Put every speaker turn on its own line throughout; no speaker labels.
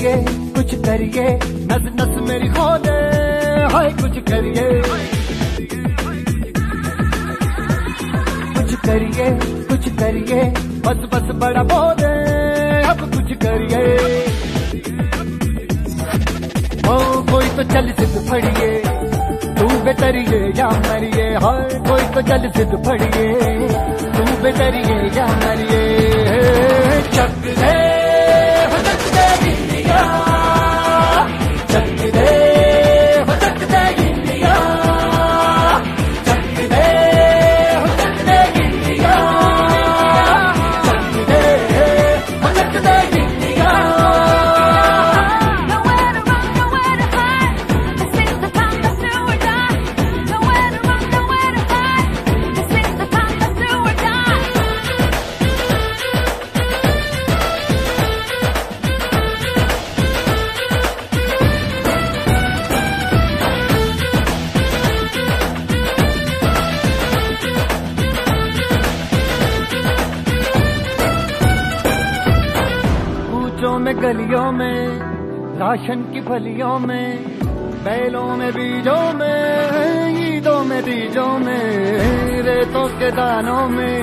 करिए कुछ करिए, नस नस मेरी खोले, हाय कुछ करिए कुछ करिए, बस बस बड़ा बोले, अब कुछ करिए। ओ कोई तो चल सिद्ध फड़िए, तू बेतरिए या मरिए, हाय कोई तो चल सिद्ध फड़िए, तू बेतरिए या मरिए। चक दे चक दे इंडिया, चक दे चक दे इंडिया, चक दे चक दे इंडिया, चक दे चक दे इंडिया। में गलियों में, राशन की फलियों में, बैलों में बीजों में, ईदों में बीजों में, रेतों के दानों में,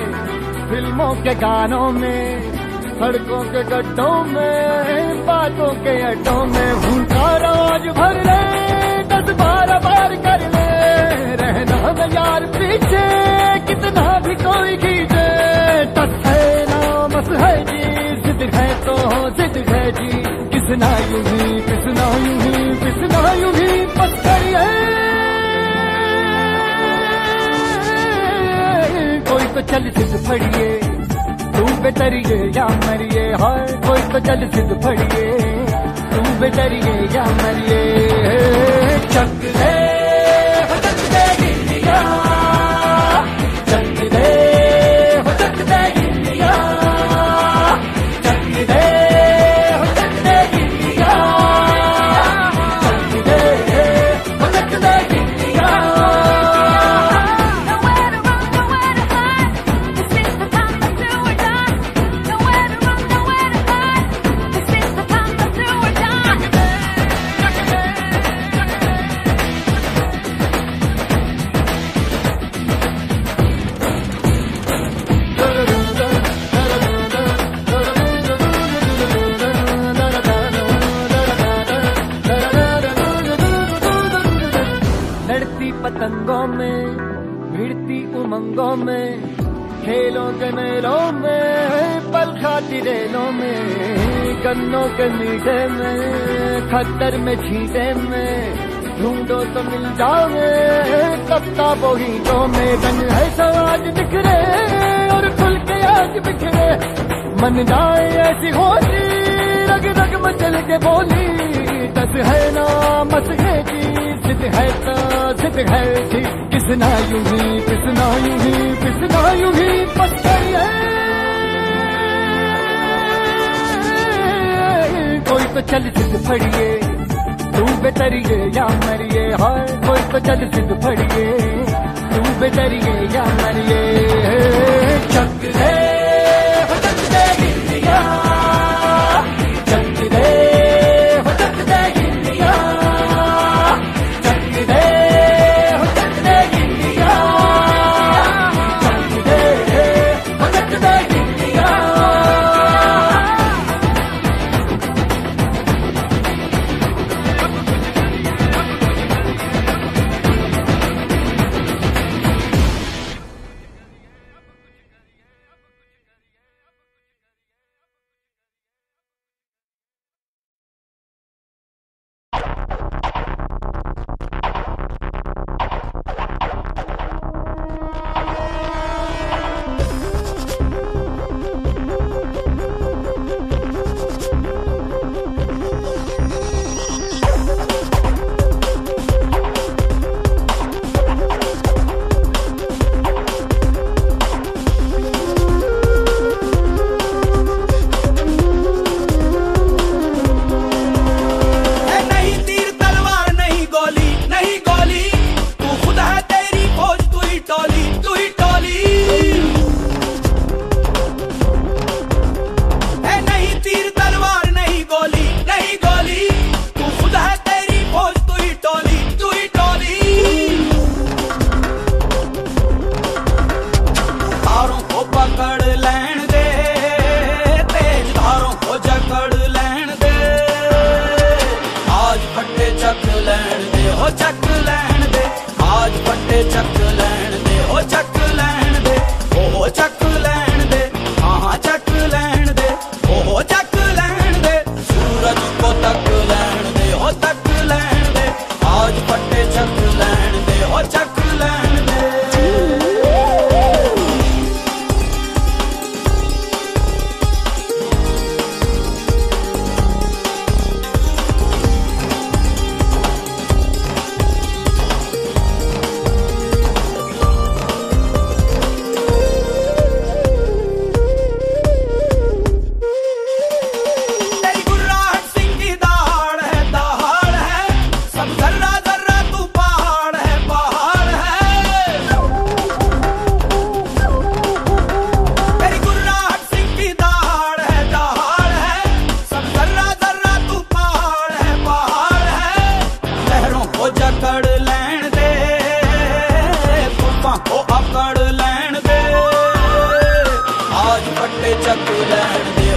फिल्मों के गानों में, सड़कों के गड्ढों में, बातों के अड्डों में, भूखा राज भर ले, 10-12 बार कर ले, रहना न यार पीछे, कितना भी कोई खींचे, तस है ना मस है जी, जिद है तो जिद है जी, किसना यूं ही पिसना यूं ही पिसना यूं ही बस करिए। कोई तो चल सिद्ध फड़िए, तू बेतरिए या मरिए, हाय कोई तो चल सिद्ध फड़िए, तू बेतरिए या मरिए। चक दे चक दे इंडिया, चक दे चक दे इंडिया, चक दे चक दे इंडिया, चक दे चक दे इंडिया। लड़ती पतंगों में, भिड़ती उमंगों में, खेलों के मेलों में, पल खाती रेलों में, गन्नों के मीठे में, खद्दर में छींटे में, ढूंढो तो मिल जाओगे, किताबों गीतों में, रंग है समाज बिखरे और खुल के आज बिखरे, मन जाए ऐसी होली, रग रग मचल के बोली, दस है ना मस है जी, जिद है तो जिद है जी, किसना यूं ही पिसना यूं ही पिसना यूं ही बस करिए। कोई तो चल सिद्ध फड़िए, तू बेतरिए या मरिए, हाय कोई तो चल सिद्ध फड़िए, तू बेतरिए या मरिए। चक दे चक दे इंडिया, चक दे चक दे इंडिया, चक दे चक दे इंडिया, चक दे चक दे इंडिया।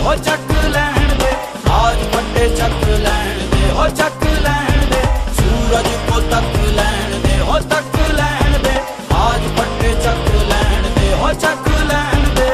हो चक लैण दे, आज फटे चक लैण दे, हो चक लैण दे, सूरज को तक लैण दे, हो तक लैण दे, आज फटे चक लैण दे, हो चक लैण दे।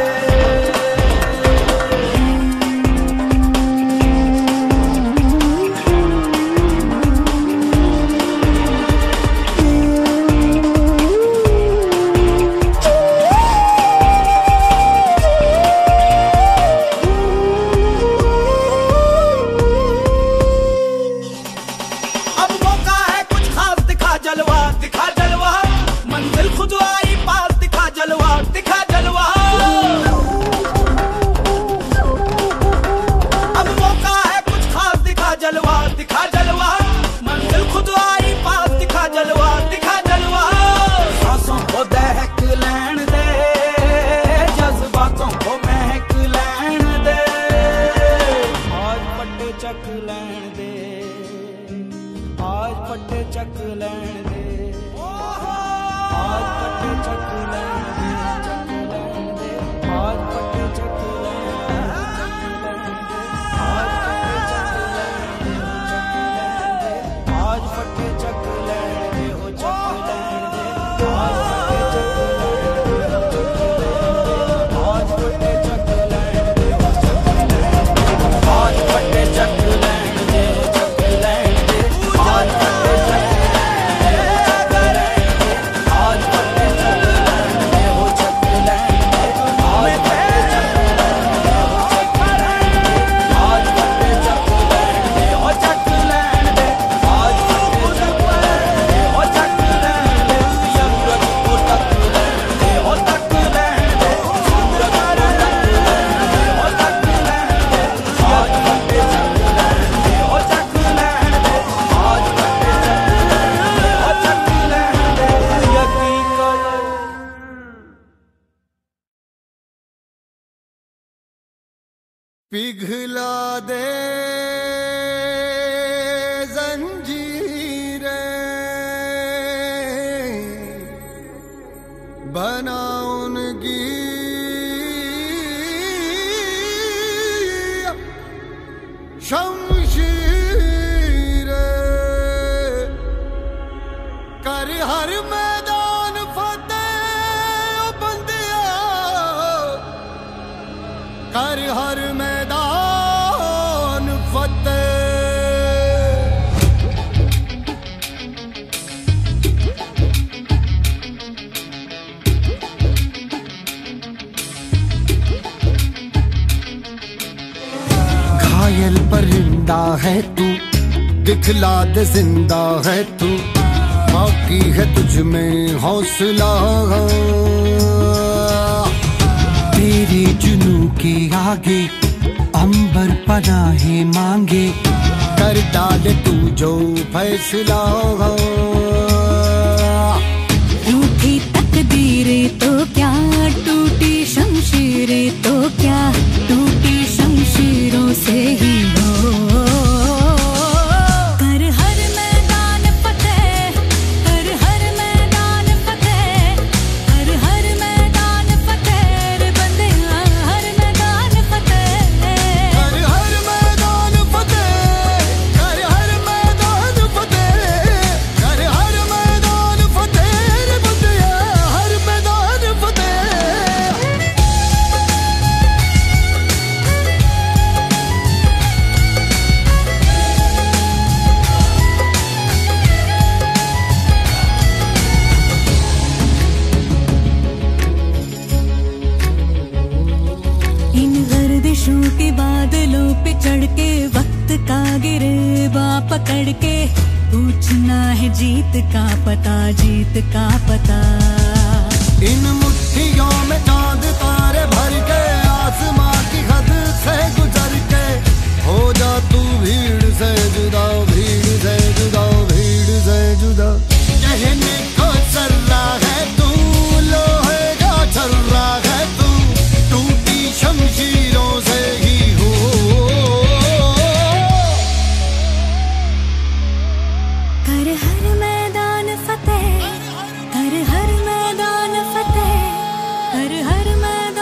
पिघला दे जंजीरें, बना उनकी शमशीरें, कर हर मैदान फतेह बंदिया, कर हर मैदान फतेह। घायल परिंदा है तू, दिखला दे जिंदा है तू, बाकी है तुझ में हौसला। तेरे जुनू के आगे अंबर पनाहे मांगे, कर डाले तू जो फैसला।
रूठी तकदीरें तो क्या, टूटी शमशीरें तो क्या, टूटी शमशीरों से ही हो। कर हर मैदान फतेह, कर हर मैदान फतेह, कर हर मैदान फतेह रे बंदिया, हर मैदान फतेह,
कर हर मैदान फतेह, कर हर मैदान फतेह, कर हर मैदान फतेह रे बंदिया, हर मैदान फतेह।
इन गर्दिशों के बादलों पे चढ़ के, वक्त का गिरबा पकड़ के, पूछना है जीत का पता, जीत का पता।
इन मुट्ठियों में चांद तारे भर के, आसमां की हद से गुजर के, हो जा तू भीड़ से जुदा, भीड़ से जुदा, भीड़ से जुदा। कहने को चल रहा है तू, लोहे का चल रहा है तू, टूटी शमशीरों से ही हो।
कर हर मैदान फतेह, कर हर मैदान फतेह, कर हर मैदान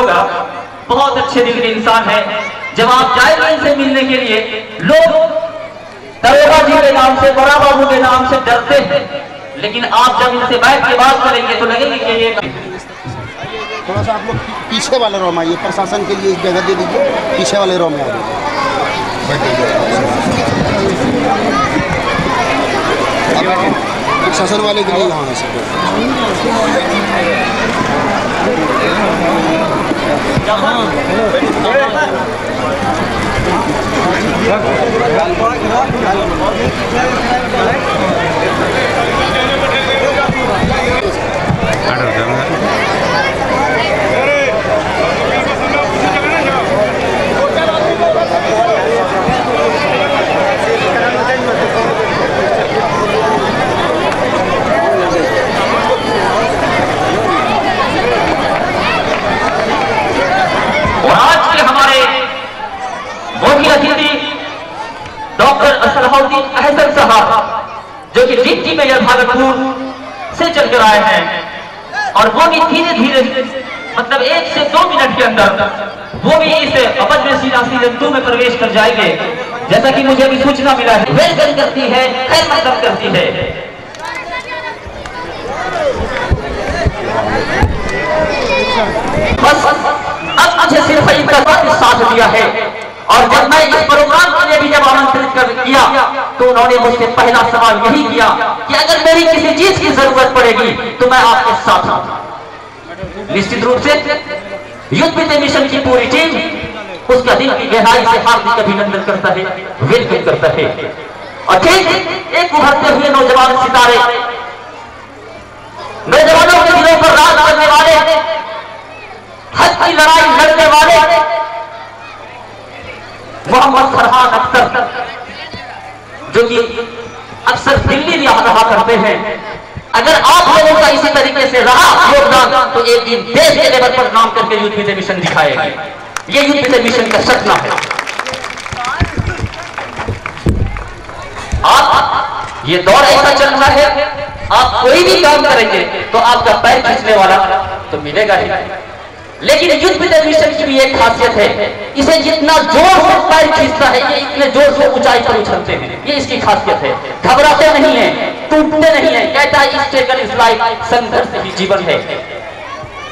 होगा, बहुत अच्छे दिल के इंसान है। जब आप जाएंगे इनसे मिलने के लिए, लोग दरोगा जी के नाम से, बड़ा बाबू के नाम से डरते हैं, लेकिन आप जब इनसे बैठ के बात करेंगे तो लगेगी कि ये
थोड़ा सा आप लोग पीछे वाले रो में आइए, प्रशासन के लिए एक जगह दे दीजिए, पीछे वाले रो में आ जाइए। प्रशासन वाले के लिए यहाँ है सब।
डॉक्टर असलहुद्दीन अहसन साहब, जो कि डिप्टी मेयर भागलपुर से चल कर आए हैं, और वो भी धीरे धीरे मतलब 1 से 2 मिनट के अंदर वो भी इस अवध सीजन 2 में प्रवेश कर जाएंगे, जैसा कि मुझे अभी सूचना मिला है। वेलकम करती है, खैर मकदम करती है। बस अब मुझे सिर्फ इनका साथ दिया है, और जब मैं इस प्रोग्राम के लिए भी जब आमंत्रित कर किया तो उन्होंने मुझसे पहला सवाल यही किया कि अगर मेरी किसी चीज की जरूरत पड़ेगी तो मैं आपके साथ हूं। निश्चित रूप से युद्ध विजय मिशन की पूरी टीम उसका दिल की गहराई से हार्दिक अभिनंदन करता है, वेलकम करता है। और ठीक एक उभरते हुए नौजवान सितारे, नौजवानों के दिलों पर राज करने वाले, हक की लड़ाई लड़ने वाले मोहम्मद फरहान अख्तर, जो कि अक्सर दिल्ली में रहा करते हैं। अगर आप लोगों का इसी तरीके से रहा योगदान तो एक दिन देश के लेवल पर नाम करके युद्ध विजय मिशन दिखाएगा। ये युद्ध विजय मिशन का सपना है। आप ये दौर ऐसा चल रहा है, आप कोई भी काम करेंगे तो आपका पैर खींचने वाला तो मिलेगा ही, लेकिन युद्ध विजय मिशन की भी एक खासियत है, इसे जितना जोर से पैर खींचता है ये इतने जोर से ऊंचाई पर उछलते हैं। ये इसकी खासियत है, घबराते नहीं है, टूटते नहीं है। कहता है स्ट्रगल इज लाइफ, संघर्ष ही जीवन है।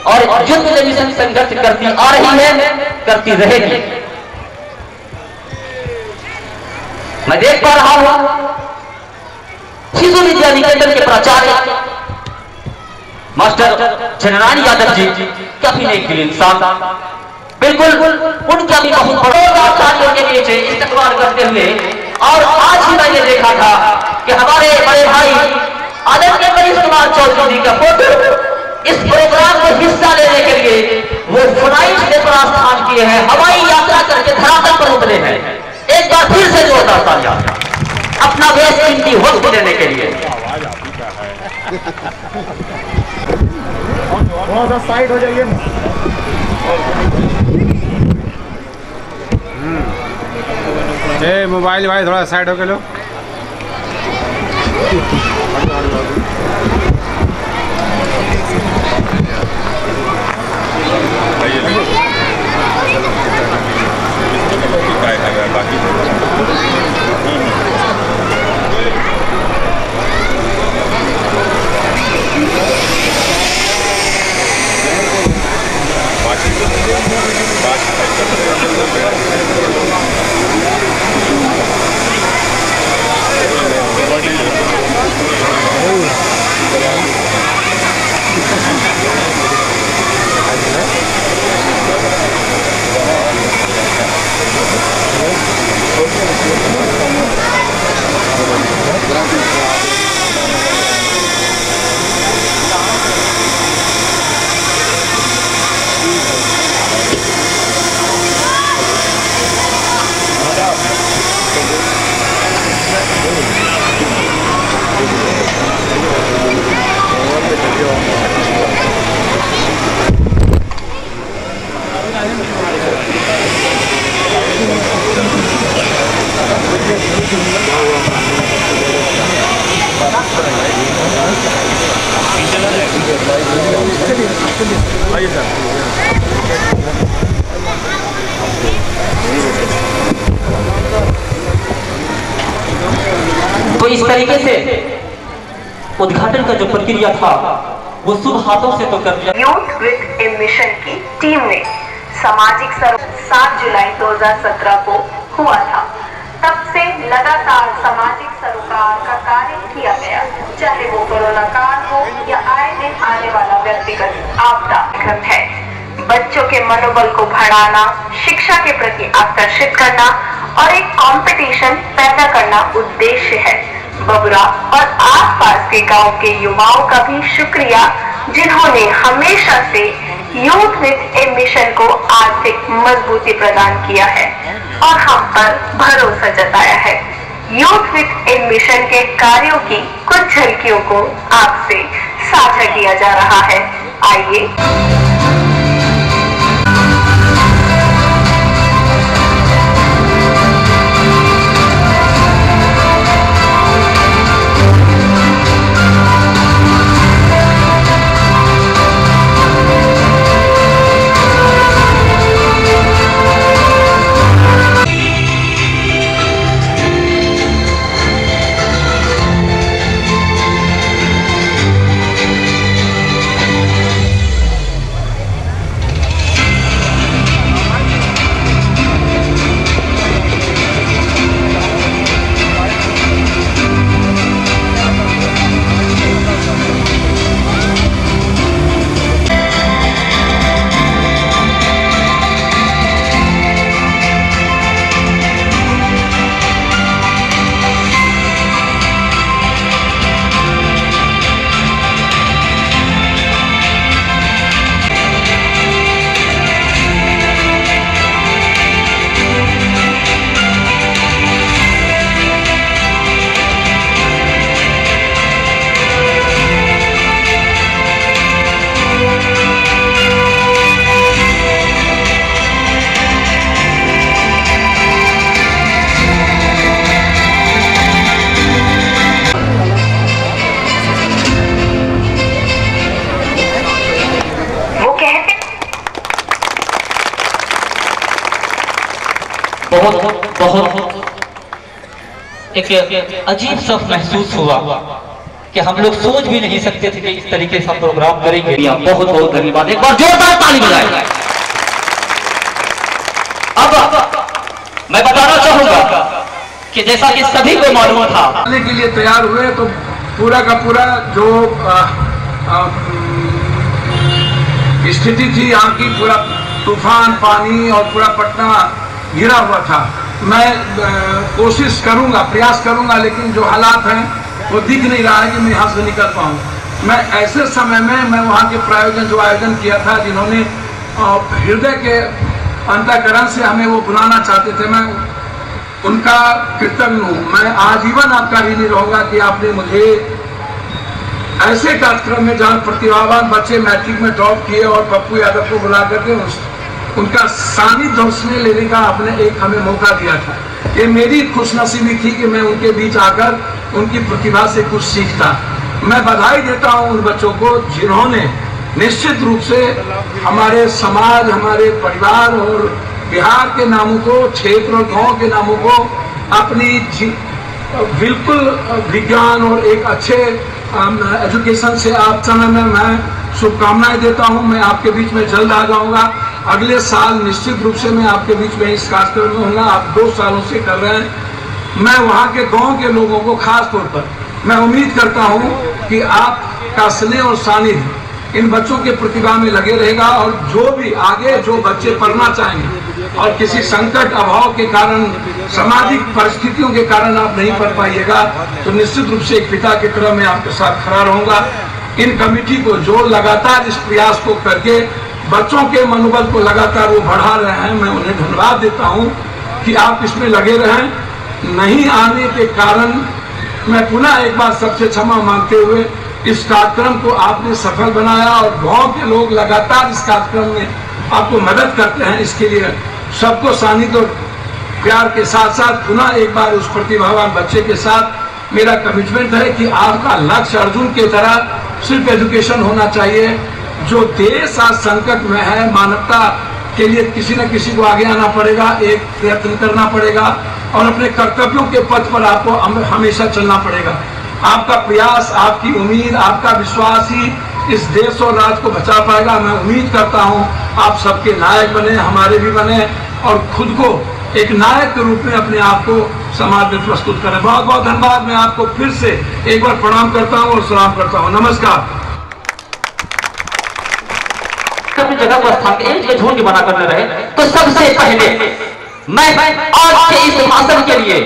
और युद्ध विजय मिशन संघर्ष करती आ रही है, करती रहेगी। मैं देख पा रहा हूं शिशु विद्या निकेतन के प्राचार्य मास्टर चंद्ररानी यादव जी काफी नेक दिल इंसान, बिल्कुल उनका भी बहुत बड़ा कार्यों के नीचे इस्तकबाल करते हुए। और आज ही मैंने देखा था कि हमारे बड़े भाई आदरणीय मनीष कुमार चौधरी जी का फोटो इस प्रोग्राम में हिस्सा लेने के लिए वो फ्लाइट से प्रस्थान किए हैं, हवाई यात्रा करके धरातल पर उतरे हैं। एक बार फिर से जोरदार तालियां अपना बेशकीमती वक्त देने के लिए।
थोड़ा सा साइड हो जाइए।
मोबाइल भाई थोड़ा साइड हो के लो। आइए सर।
तो इस तरीके से उद्घाटन का जो प्रक्रिया था वो शुभ हाथों से तो कर दिया।
यूथ विद ए मिशन की टीम ने सामाजिक सरोकार 7 जुलाई 2017 को हुआ था। तब से लगातार सामाजिक सरोकार का कार्य किया गया, चाहे वो कोरोना काल हो या आए दिन आने वाला व्यक्तिगत आपदा है। बच्चों के मनोबल को बढ़ाना, शिक्षा के प्रति आकर्षित करना और एक कंपटीशन पैदा करना उद्देश्य है। बबुरा और आसपास के गांव के युवाओं का भी शुक्रिया, जिन्होंने हमेशा से यूथ विद ए मिशन को आर्थिक मजबूती प्रदान किया है और हम पर भरोसा जताया है। यूथ विद ए मिशन के कार्यों की कुछ झलकियों को आपसे साझा किया जा रहा है। आइए।
बहुत एक अजीब सा महसूस हुआ कि हम लोग सोच भी नहीं सकते थे कि इस तरीके से प्रोग्राम करेंगे। बहुत बहुत धन्यवाद, एक बार जोरदार ताली बजाएं। अब मैं बताना चाहूंगा कि जैसा कि सभी को मालूम था
के लिए तैयार हुए तो पूरा का पूरा जो स्थिति थी यहाँ की, पूरा तूफान, पानी और पूरा पटना घिरा हुआ था। मैं कोशिश करूंगा, प्रयास करूंगा, लेकिन जो हालात हैं वो दिख नहीं रहा है कि मैं यहाँ से निकल पाऊँ। मैं ऐसे समय में मैं वहाँ के प्रायोजन जो आयोजन किया था, जिन्होंने हृदय के अंतःकरण से हमें वो बुलाना चाहते थे, मैं उनका कृतज्ञ हूँ। मैं आजीवन आपका ऋणी रहूँगा कि आपने मुझे ऐसे कार्यक्रम में जहाँ प्रतिभावान बच्चे मैट्रिक में टॉप किए और पप्पू यादव को बुला करके उनका सानिध्य उसमें लेने का आपने एक हमें मौका दिया था। ये मेरी खुशनसीबी थी कि मैं उनके बीच आकर उनकी प्रतिभा से कुछ सीखता। मैं बधाई देता हूँ उन बच्चों को जिन्होंने निश्चित रूप से हमारे समाज, हमारे परिवार और बिहार के नामों को, क्षेत्र और गाँव के नामों को अपनी बिल्कुल विज्ञान और एक अच्छे एजुकेशन से आप समय में मैं शुभकामनाएं देता हूं। मैं आपके बीच में जल्द आ जाऊंगा। अगले साल निश्चित रूप से मैं आपके बीच में इस कार्यक्रम में होऊंगा। आप 2 सालों से कर रहे हैं। मैं वहां के गांव के लोगों को खास तौर पर मैं उम्मीद करता हूं कि आपका स्नेह और सानिध्य इन बच्चों के प्रतिभा में लगे रहेगा और जो भी आगे जो बच्चे पढ़ना चाहेंगे और किसी संकट अभाव के कारण, सामाजिक परिस्थितियों के कारण आप नहीं पढ़ पाइएगा, तो निश्चित रूप से एक पिता के तरह मैं आपके साथ खड़ा रहूंगा। इन कमेटी को जो लगातार इस प्रयास को करके बच्चों के मनोबल को लगातार वो बढ़ा रहे हैं, मैं उन्हें धन्यवाद देता हूँ कि आप इसमें लगे रहें। नहीं आने के कारण मैं पुनः एक बार सबसे क्षमा मांगते हुए इस कार्यक्रम को आपने सफल बनाया और गांव के लोग लगातार इस कार्यक्रम में आपको मदद करते हैं। इसके लिए सबको सानिध्य और प्यार के साथ साथ पुनः एक बार उस प्रतिभावान बच्चे के साथ मेरा कमिटमेंट है कि आपका लक्ष्य अर्जुन की तरह सिर्फ एजुकेशन होना चाहिए। जो देश आज संकट में है, मानवता के लिए किसी न किसी को आगे आना पड़ेगा, एक प्रयत्न करना पड़ेगा और अपने कर्तव्यों के पथ पर आपको हमेशा चलना पड़ेगा। आपका प्रयास, आपकी उम्मीद, आपका विश्वास ही इस देश और राज्य को बचा पाएगा। मैं उम्मीद करता हूं आप सबके नायक बने, हमारे भी बने और खुद को एक नायक के रूप में अपने आप को समाज में प्रस्तुत करें। बहुत बहुत धन्यवाद। मैं आपको फिर से एक बार प्रणाम करता हूं और सलाम करता हूं। नमस्कार।
अपनी जगह पर स्थान एक जगह झुंड बना करने रहे तो सबसे पहले मैं आज के इस भाषण के लिए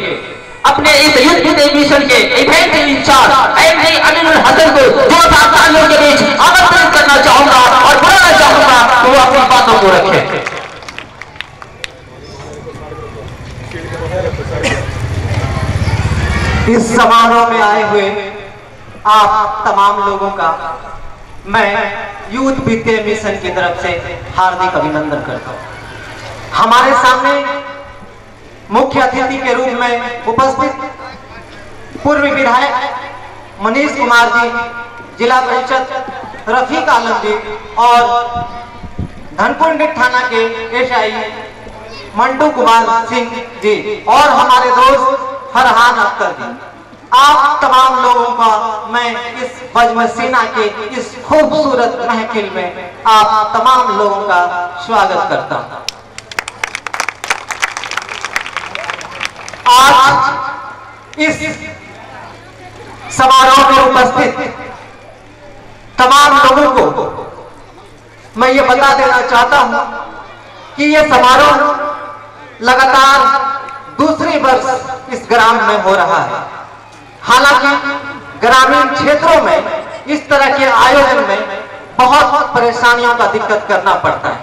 अपने इस युद्ध मिशन के event incharge MD Aminul Hasan को जोरदार तालियों के बीच आमंत्रित करना चाहूंगा और बुलाना चाहूंगा तो वो अपनी बातों को रखें।
इस समारोह में आए हुए आप तमाम लोगों का मैं यूथ विद्या मिशन की तरफ से हार्दिक अभिनंदन करता हूं। हमारे सामने मुख्य अतिथि के रूप में उपस्थित पूर्व विधायक मनीष कुमार जी, जिला परिषद रफीक आलम जी और धनकुंडी थाना के एसआई मंटू कुमार सिंह जी और हमारे दोस्त फरहान अख्तर जी, आप तमाम लोगों का मैं इस बजमसीना के इस खूबसूरत महफिल में आप तमाम लोगों का स्वागत करता हूं। आज इस समारोह में उपस्थित तमाम लोगों को मैं ये बता देना चाहता हूं कि ये समारोह लगातार दूसरी वर्ष इस ग्राम में हो रहा है। हालांकि ग्रामीण क्षेत्रों में इस तरह के आयोजन में बहुत परेशानियों का दिक्कत करना पड़ता है,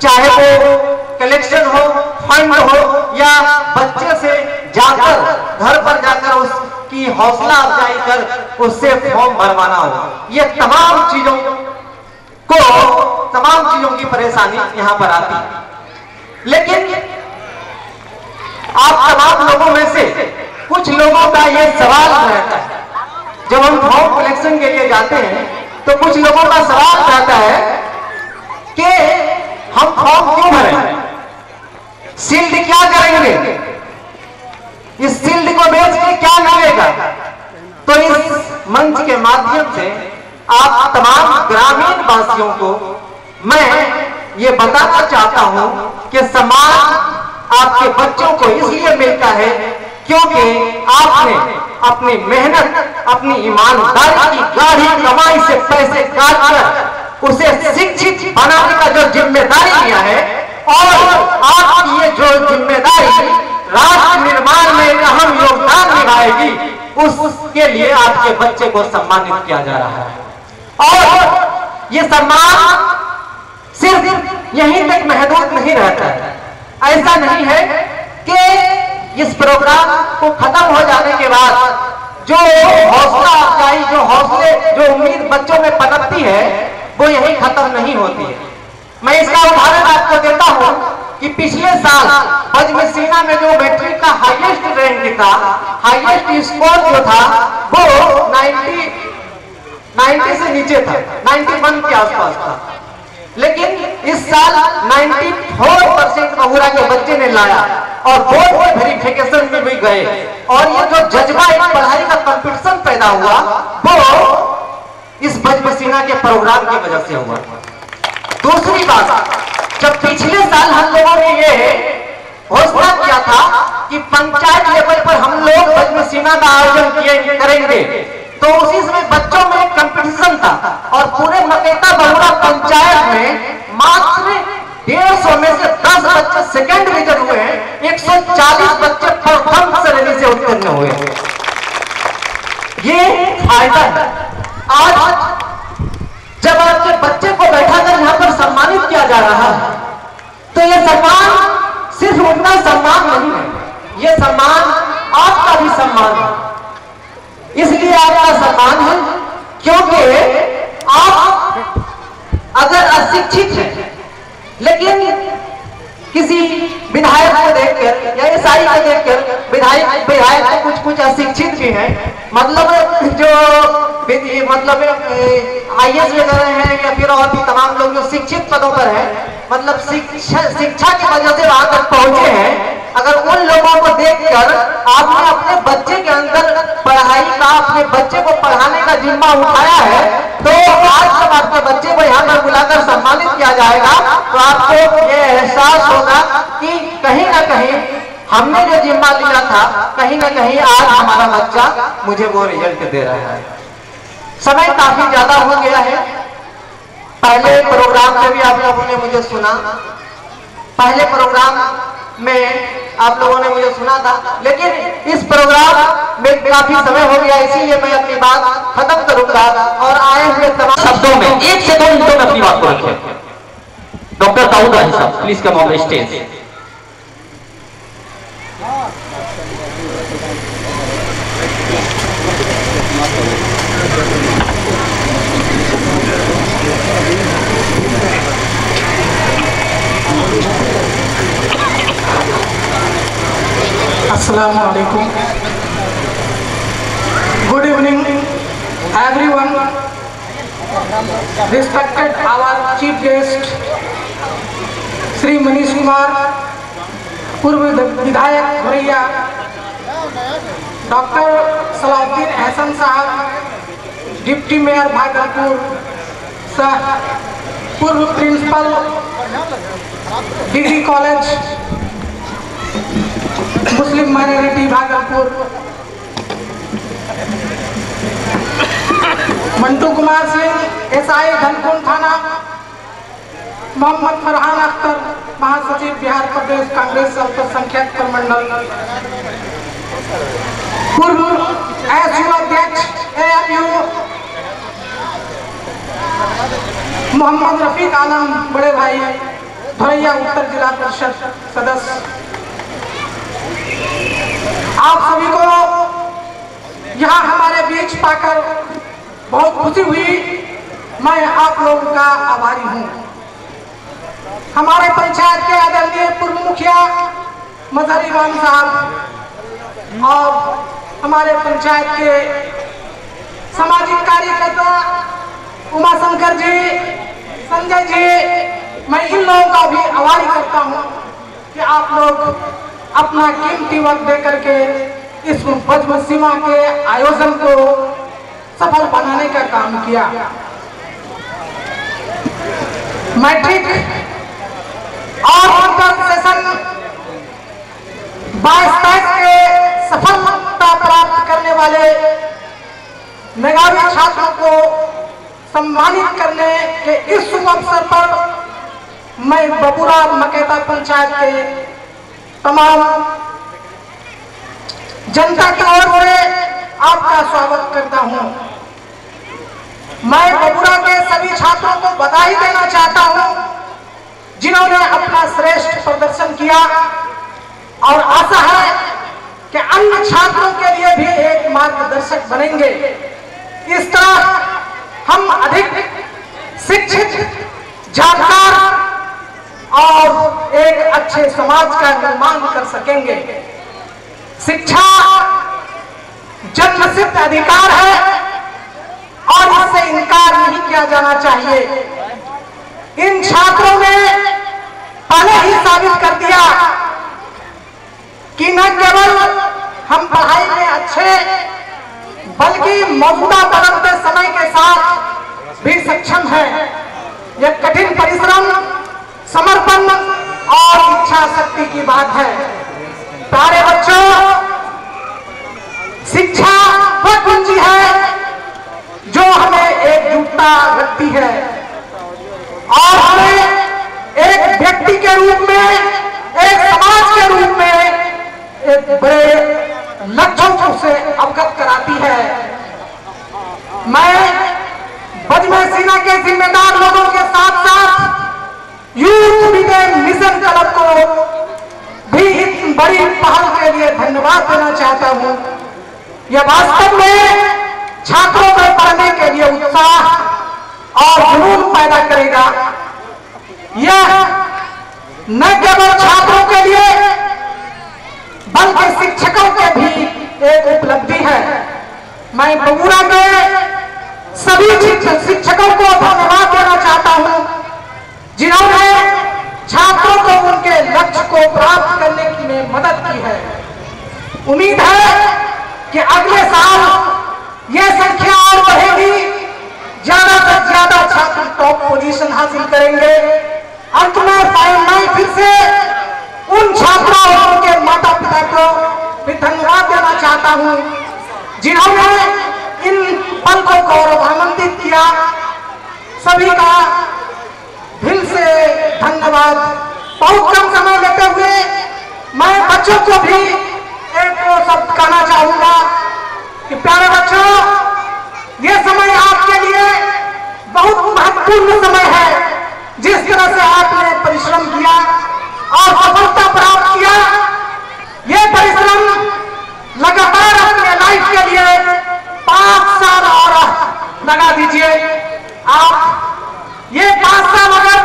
चाहे वो कलेक्शन हो, फंड हो या बच्चे से जाकर घर पर जाकर उसकी हौसला अफजाई कर उससे फॉर्म भरवाना हो। ये तमाम चीजों की परेशानी यहाँ पर आती है। लेकिन आप तमाम लोगों में से कुछ लोगों का ये सवाल रहता है, जब हम फॉर्म कलेक्शन के लिए जाते हैं तो कुछ लोगों का सवाल रहता है कि हम फॉर्म क्यों भरें, सील्ड क्या करेंगे, इस सील्ड को बेच के क्या मिलेगा। तो इस मंच के माध्यम से आप तमाम ग्रामीण वासियों को मैं ये बताना चाहता हूं कि सम्मान आपके बच्चों को इसलिए मिलता है क्योंकि आपने अपनी मेहनत, अपनी ईमानदारी की गाढ़ी कमाई से पैसे काटकर उसे शिक्षित बनाने का जो जिम्मेदारी लिया है और आपकी ये जो जिम्मेदारी राष्ट्र निर्माण में एक अहम योगदान निभाएगी, उसके लिए आपके बच्चे को सम्मानित किया जा रहा है। और ये सम्मान सिर्फ यहीं तक महदूद नहीं रहता है। ऐसा नहीं है कि इस प्रोग्राम को खत्म हो जाने के बाद जो हौसला अफजाई, जो हौसले, जो उम्मीद बच्चों में पनपती है वो यहीं खत्म नहीं होती है। मैं इसका उदाहरण आपको देता हूं कि पिछले साल बजमसीना में जो मैट्रिक का हाईएस्ट रैंक था, हाईएस्ट स्कोर जो था वो 90 से नीचे था, 91 के आसपास था। लेकिन इस साल 94% बहुरा के बच्चे ने लाया और बोर्ड के वेरिफिकेशन में भी गए और ये जो जज्बा एक पढ़ाई का कंपटीशन पैदा हुआ वो इस बजमसीना के प्रोग्राम की वजह से हुआ। दूसरी बात, जब पिछले साल हम लोगों ने ये घोषणा किया था कि पंचायत लेवल पर हम लोग बजमसीना का आयोजन करेंगे तो उसी समय बच्चों में एक कंपटीशन था और पूरे मकेता बहुरा पंचायत में मात्र 150 में से 10 बच्चे सेकंड डिवीजन हुए हैं, 140 बच्चे प्रथम श्रेणी से उत्तीर्ण हुए। ये फायदा है। आज जब आपके बच्चे को बैठाकर यहाँ पर सम्मानित किया जा रहा है तो ये सम्मान सिर्फ उनका सम्मान नहीं है, ये सम्मान आपका भी सम्मान है। इसलिए आपका सम्मान है क्योंकि आप अगर अशिक्षित हैं लेकिन किसी विधायक को देखकर या एसआई को देखकर विधायक कुछ अशिक्षित भी हैं मतलब जो मतलब IAS वगैरह हैं या फिर और भी तमाम लोग जो शिक्षित पदों पर हैं, मतलब शिक्षा की वजह से वहां तक पहुंचे हैं, अगर उन लोगों को देखकर आपने अपने बच्चे के अंदर पढ़ाई का, अपने बच्चे को पढ़ाने का जिम्मा उठाया है, तो आज जब आपके बच्चे को यहाँ पर बुलाकर सम्मानित किया जाएगा तो आपको ये एहसास होगा कि कहीं ना कहीं हमने जो जिम्मा लिया था, कहीं ना कहीं आज हमारा बच्चा मुझे वो रिजल्ट दे रहा है। समय काफी ज्यादा हो गया है। पहले प्रोग्राम में भी आप लोगों ने मुझे सुना, पहले प्रोग्राम में आप लोगों ने मुझे सुना था, लेकिन इस प्रोग्राम में काफी समय हो गया, इसीलिए मैं अपनी बात खत्म करूंगा और आए हुए तमाम
शब्दों में 1 से 2 मिनटों में अपनी बात को रखें। डॉक्टर दाऊद राही साहब, please come on stage.
Assalamu alaikum. Good evening, everyone. Respected our chief guest, Shri Manish Kumar, पूर्व विधायक भरैया, डॉक्टर सलाउद्दीन एहसन साहब, डिप्टी मेयर भागलपुर, पूर्व principal degree college Muslim minority Bhagalpur, Mantu Kumar Singh SI Dhankund थाना, मोहम्मद फरहान अख्तर, महासचिव बिहार प्रदेश कांग्रेस अल्पसंख्यक प्रमंडल, पूर्व SU अध्यक्ष AMU मोहम्मद रफीक आलम, बड़े भाई भरैया उत्तर जिला परिषद सदस्य, आप सभी को यहाँ हमारे बीच पाकर बहुत खुशी हुई। मैं आप लोगों का आभारी हूँ। हमारे पंचायत के आदरणीय पूर्व मुखिया मजहर इमाम साहब और हमारे पंचायत के सामाजिक कार्यकर्ता उमाशंकर जी, संजय जी, मैं इन लोगों का भी आभारी करता हूँ कि आप लोग अपना कीमती वक्त दे करके इस बजम सीमा के आयोजन को सफल बनाने का काम किया। मैट्रिक और इंटर सेशन 22-23 के सफलता प्राप्त करने वाले मेधावी छात्रों को सम्मानित करने के इस शुभ अवसर पर मैं बबुरा मकेता पंचायत के तमाम जनता की ओर से आपका स्वागत करता हूं। मैं बबुरा के सभी छात्रों को बधाई देना चाहता हूं जिन्होंने अपना श्रेष्ठ प्रदर्शन किया और आशा है कि अन्य छात्रों के लिए भी एक मार्गदर्शक बनेंगे। इस तरह हम अधिक शिक्षित, जानकार और एक अच्छे समाज का निर्माण कर सकेंगे। शिक्षा जन्मसिद्ध अधिकार है और इससे इनकार नहीं किया जाना चाहिए। इन छात्रों ने पहले ही साबित कर दिया कि न केवल हम पढ़ाई में अच्छे बल्कि मौजूदा बदलते समय के साथ भी सक्षम है। यह कठिन परिश्रम, समर्पण और इच्छा शक्ति की बात है। प्यारे बच्चों, शिक्षा वह कुंजी है जो हमें एकजुटता रखती है और हमें एक व्यक्ति के रूप में, एक समाज के रूप में एक बड़े लक्ष्यों से अवगत कराती है। मैं बजम सीना के जिम्मेदार लोगों के साथ साथ यूथ मिशन क्लब को भी इस बड़ी पहल के लिए धन्यवाद देना चाहता हूं। यह वास्तव में छात्रों में पढ़ने के लिए उत्साह और जुनून पैदा करेगा। यह न केवल छात्रों के लिए बल्कि शिक्षकों के भी एक उपलब्धि है। मैं बगुड़ा के सभी शिक्षकों को धन्यवाद देना चाहता हूं, जिन्होंने छात्रों को उनके लक्ष्य को प्राप्त करने में मदद की है। उम्मीद है कि अगले साल यह संख्या और बढ़ेगी, ज्यादा से ज्यादा छात्र टॉप पोजीशन हासिल करेंगे। अंत में मैं फिर से उन छात्रों और उनके माता पिता को भी धन्यवाद देना चाहता हूं, जिन्होंने इन पल को गौरवान्वित किया। सभी का दिल से धन्यवाद। बहुत कम समय लेते हुए मैं बच्चों को भी एक शब्द कहना चाहूंगा कि प्यारे बच्चों, ये समय आपके लिए बहुत महत्वपूर्ण समय है। जिस तरह से आपने परिश्रम किया और सफलता प्राप्त किया, ये परिश्रम लगातार अपने लाइफ के लिए 5 साल और लगा दीजिए। आप ये 5 साल अगर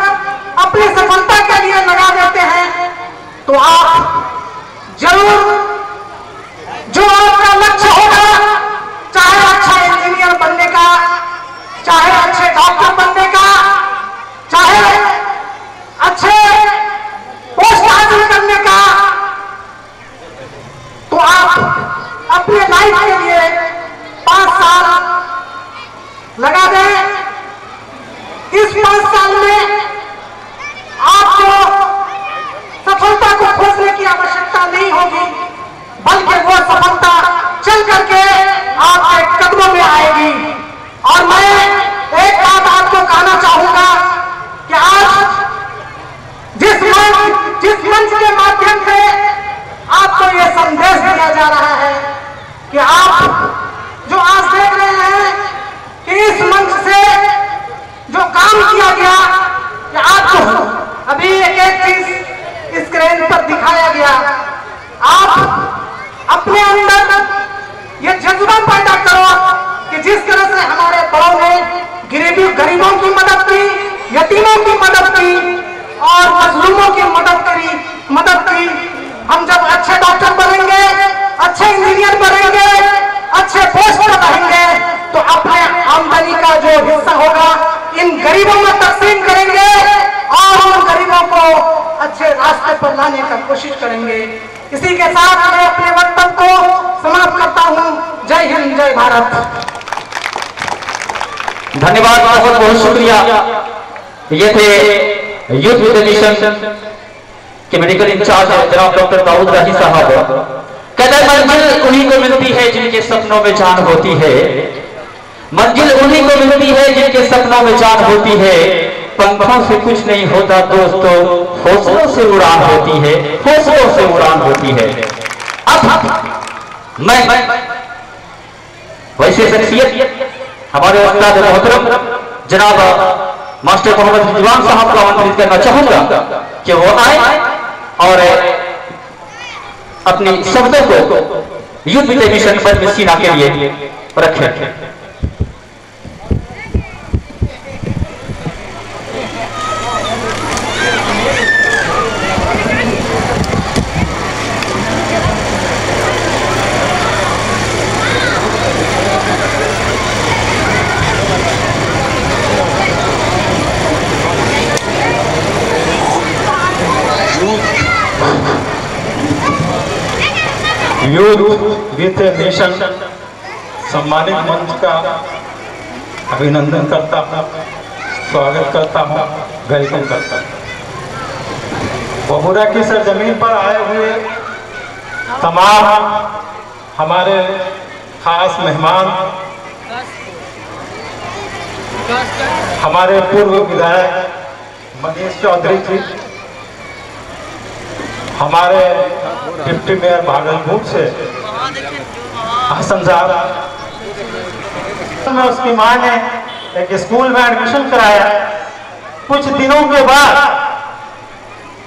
अपनी सफलता के लिए लगा देते हैं तो आप जरूर जो आपका लक्ष्य होगा, चाहे अच्छा इंजीनियर बनने का, चाहे अच्छे डॉक्टर बनने का, चाहे अच्छे पोस्ट हासिल करने का, तो आप अपने लाइफ के लिए 5 साल लगा दें। इस 5 साल में आपको सफलता को खोजने की आवश्यकता नहीं होगी, बल्कि वो सफलता चल करके आपके कदमों में आएगी। और मैं एक बात आपको कहना चाहूंगा कि आज जिस मंच के माध्यम से आपको ये संदेश दिया जा रहा है कि आप जो आज देख रहे हैं कि इस मंच से जो काम किया गया, कि आपको अभी एक चीज स्क्रीन पर दिखाया गया, आप अपने अंदर ये जज्बा पैदा करो कि जिस तरह से हमारे बड़ों ने गरीबों की मदद की, यतीमों की मदद की और मजलूमों की मदद की। हम जब अच्छे डॉक्टर बनेंगे, अच्छे इंजीनियर बनेंगे, अच्छे पोस्ट पर रहेंगे, तो अपने आमदनी का जो हिस्सा होगा इन गरीबों में तकसीम करेंगे और उन गरीबों को अच्छे रास्ते पर लाने का कोशिश करेंगे। इसी के साथ मैं अपने वक्तव्य को समाप्त करता हूं। जय हिंद, जय भारत।
धन्यवाद, बहुत बहुत शुक्रिया। ये थे यूथ विद मिशन के मेडिकल इंचार्ज जनाब डॉक्टर दाऊद राही साहब। कहते हैं मंजिल उन्हीं को मिलती है जिनके सपनों में जान होती है, मंजिल उन्हीं को मिलती है जिनके सपनों में जान होती है। पंखों से कुछ नहीं होता दोस्तों, हौसलों से उड़ान होती है, हौसलों से उड़ान होती है। अब मैं वैसे शख्सियत हमारे उस्ताद मोहतरम जनाब मास्टर मोहम्मद रिजवान साहब को आमंत्रित करना चाहूंगा कि वो आए और अपनी शब्दों को यूथ विद मिशन पर सीना के लिए रखें।
यूथ विद मिशन सम्मानित मंच का अभिनंदन करता हूँ, स्वागत करता हूँ, वेलकम करता हूँ। बगुड़ा की सरजमीन पर आए हुए तमाम हमारे खास मेहमान, हमारे पूर्व विधायक मनीष चौधरी जी, हमारे डिप्टी मेयर भागलपुर से हसन साहब, में उसकी मां ने एक स्कूल में एडमिशन कराया। कुछ दिनों के बाद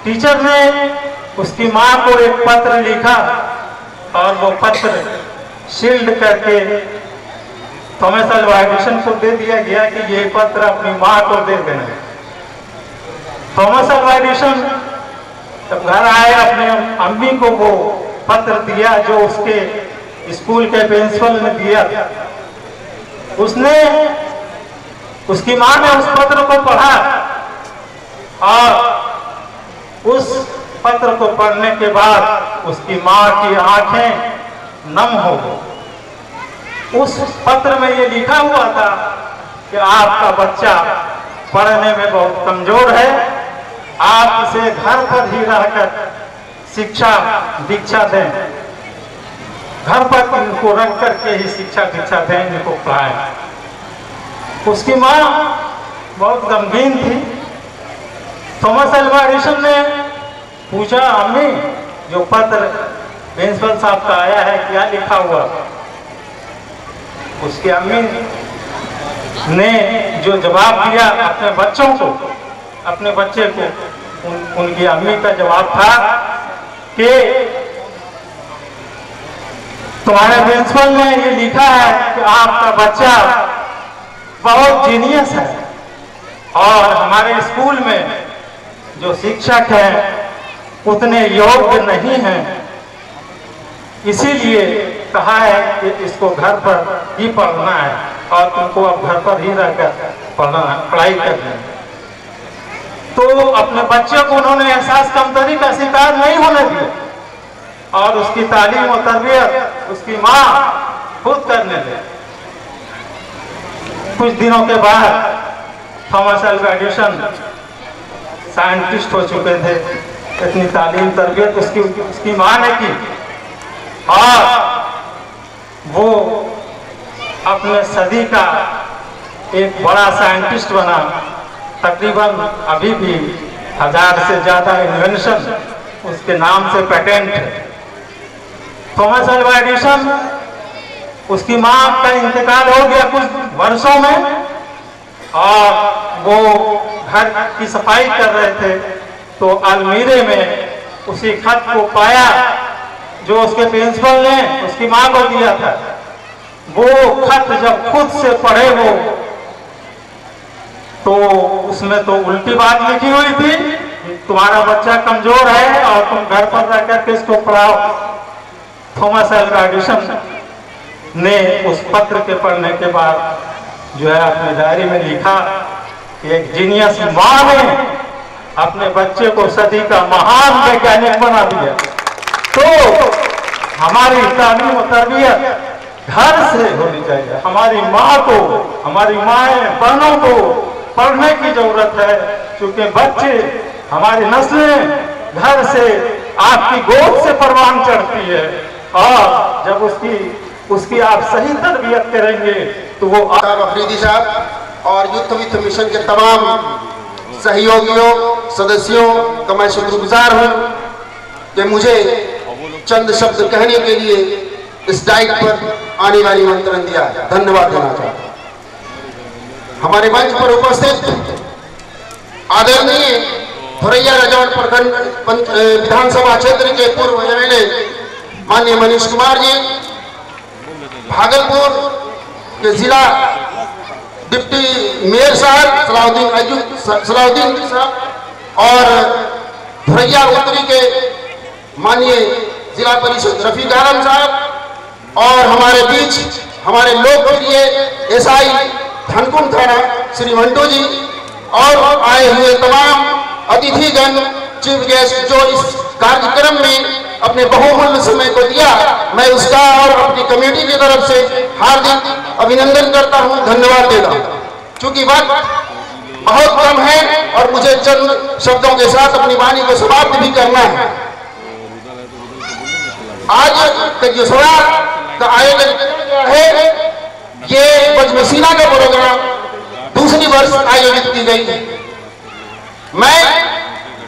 टीचर ने उसकी मां को एक पत्र लिखा और वो पत्र शील्ड करके थॉमस अल्वा एडिसन को दे दिया गया कि ये पत्र अपनी मां को दे देना। थॉमस अल्वा एडिसन जब घर आए अपने अम्मी को वो पत्र दिया जो उसके स्कूल के प्रिंसिपल ने दिया। उसकी मां ने उस पत्र को पढ़ा और उस पत्र को पढ़ने के बाद उसकी मां की आंखें नम हो गई। उस पत्र में ये लिखा हुआ था कि आपका बच्चा पढ़ने में बहुत कमजोर है, आप इसे घर पर ही रहकर शिक्षा दीक्षा दें, घर पर इनको रख करके ही शिक्षा दीक्षा दें, इनको पढ़ाएं। उसकी मां बहुत गमगीन थी। थॉमस अल्वा एडिसन ने पूछा, अम्मी जो पत्र प्रिंसिपल साहब का आया है क्या लिखा हुआ? उसकी अम्मी ने जो जवाब दिया अपने बच्चों को, अपने बच्चे को, उनकी अम्मी का जवाब था कि तुम्हारे प्रिंसिपल ने ये लिखा है कि आपका बच्चा बहुत जीनियस है और हमारे स्कूल में जो शिक्षक हैं उतने योग्य नहीं हैं, इसीलिए कहा है कि इसको घर पर ही पढ़ना है और तुमको अब घर पर ही रहकर पढ़ाई करनी है। तो अपने बच्चे को उन्होंने एहसास कमतरी का शिकार नहीं होने दिया और उसकी तालीम और तरबियत उसकी मां खुद करने लगी। कुछ दिनों के बाद थॉमस अल्वा एडिसन साइंटिस्ट हो चुके थे। इतनी तालीम तरबियत उसकी मां ने की और वो अपने सदी का एक बड़ा साइंटिस्ट बना। तकरीबन अभी भी 1000 से ज्यादा इन्वेंशन उसके नाम से पेटेंट है। थॉमस अल्वा एडिसन, उसकी मां का इंतकाल हो गया कुछ वर्षों में और वो घर की सफाई कर रहे थे तो अलमीरे में उसी खत को पाया जो उसके प्रिंसिपल ने उसकी मां को दिया था। वो खत जब खुद से पढ़े वो तो उसमें तो उल्टी बात लिखी हुई थी, तुम्हारा बच्चा कमजोर है और तुम घर पर रहकर के इसको पढ़ाओ। थॉमस अल्वा एडिसन ने उस पत्र के पढ़ने के बाद जो है अपनी डायरी में लिखा कि एक जीनियस मां ने अपने बच्चे को सदी का महान वैज्ञानिक बना दिया। तो हमारी तालीम और तरबियत घर से होनी चाहिए। हमारी माँ को, हमारी माएँ बहनों को पढ़ने की जरूरत है, क्योंकि बच्चे, हमारी नस्लें घर से आपकी गोद से परवान चढ़ती है और जब उसकी आप सही तरबियत करेंगे तो वो
अफरीदी साहब और यूथ विथ मिशन के तमाम सहयोगियों सदस्यों का मैं शुक्रगुजार हूँ कि मुझे चंद शब्द कहने के लिए इस डाइट पर आने वाली निमंत्रण दिया। धन्यवाद देना चाहता हूँ। हमारे मंच पर उपस्थित आदरणीय थोरैया रजौट प्रखंड विधानसभा क्षेत्र के पूर्व एमएलए माननीय मनीष कुमार जी, भागलपुर के जिला डिप्टी मेयर साहब सलाउद्दीन साहब और थोरैया उत्तरी के माननीय जिला परिषद रफीक आलम साहब और हमारे बीच हमारे लोकप्रिय एसआई धनकुम थाना श्री मंटू जी और आए हुए तमाम अतिथिगण, चीफ गेस्ट जो इस कार्यक्रम में अपने बहुमूल्य समय को दिया, मैं उसका और अपनी कमेटी की तरफ से हार्दिक अभिनंदन करता हूं, धन्यवाद देता हूं। चूंकि वक्त बहुत कम है और मुझे चंद शब्दों के साथ अपनी वाणी को समाप्त भी करना है। आज का जो सवाल का आयोजन है, ये बजमसीना का प्रोग्राम दूसरी वर्ष आयोजित की गई है। मैं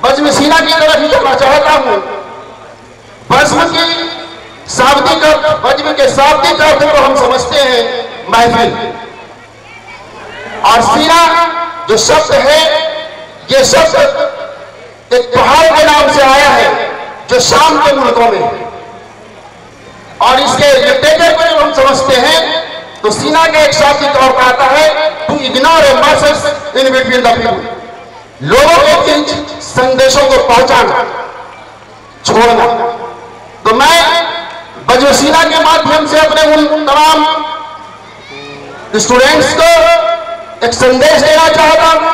बजमसीना की तरफ ही जाना चाहता हूँ। बज्म की शाब्दिक बज्म के शाब्दिक अर्थ को हम समझते हैं महफिल, और सीना जो शब्द है, ये शब्द एक पहाड़ के नाम से आया है जो शाम के मुल्कों में है। और इसके लिटरेचर को जब हम समझते हैं तो सीना का एक शाब्दिक अर्थ आता है to ignore a message in between the people, लोगों के बीच संदेशों को पहुंचाना, छोड़ना। तो मैं योशीना के माध्यम से अपने उन तमाम स्टूडेंट्स को एक संदेश देना चाहता हूं,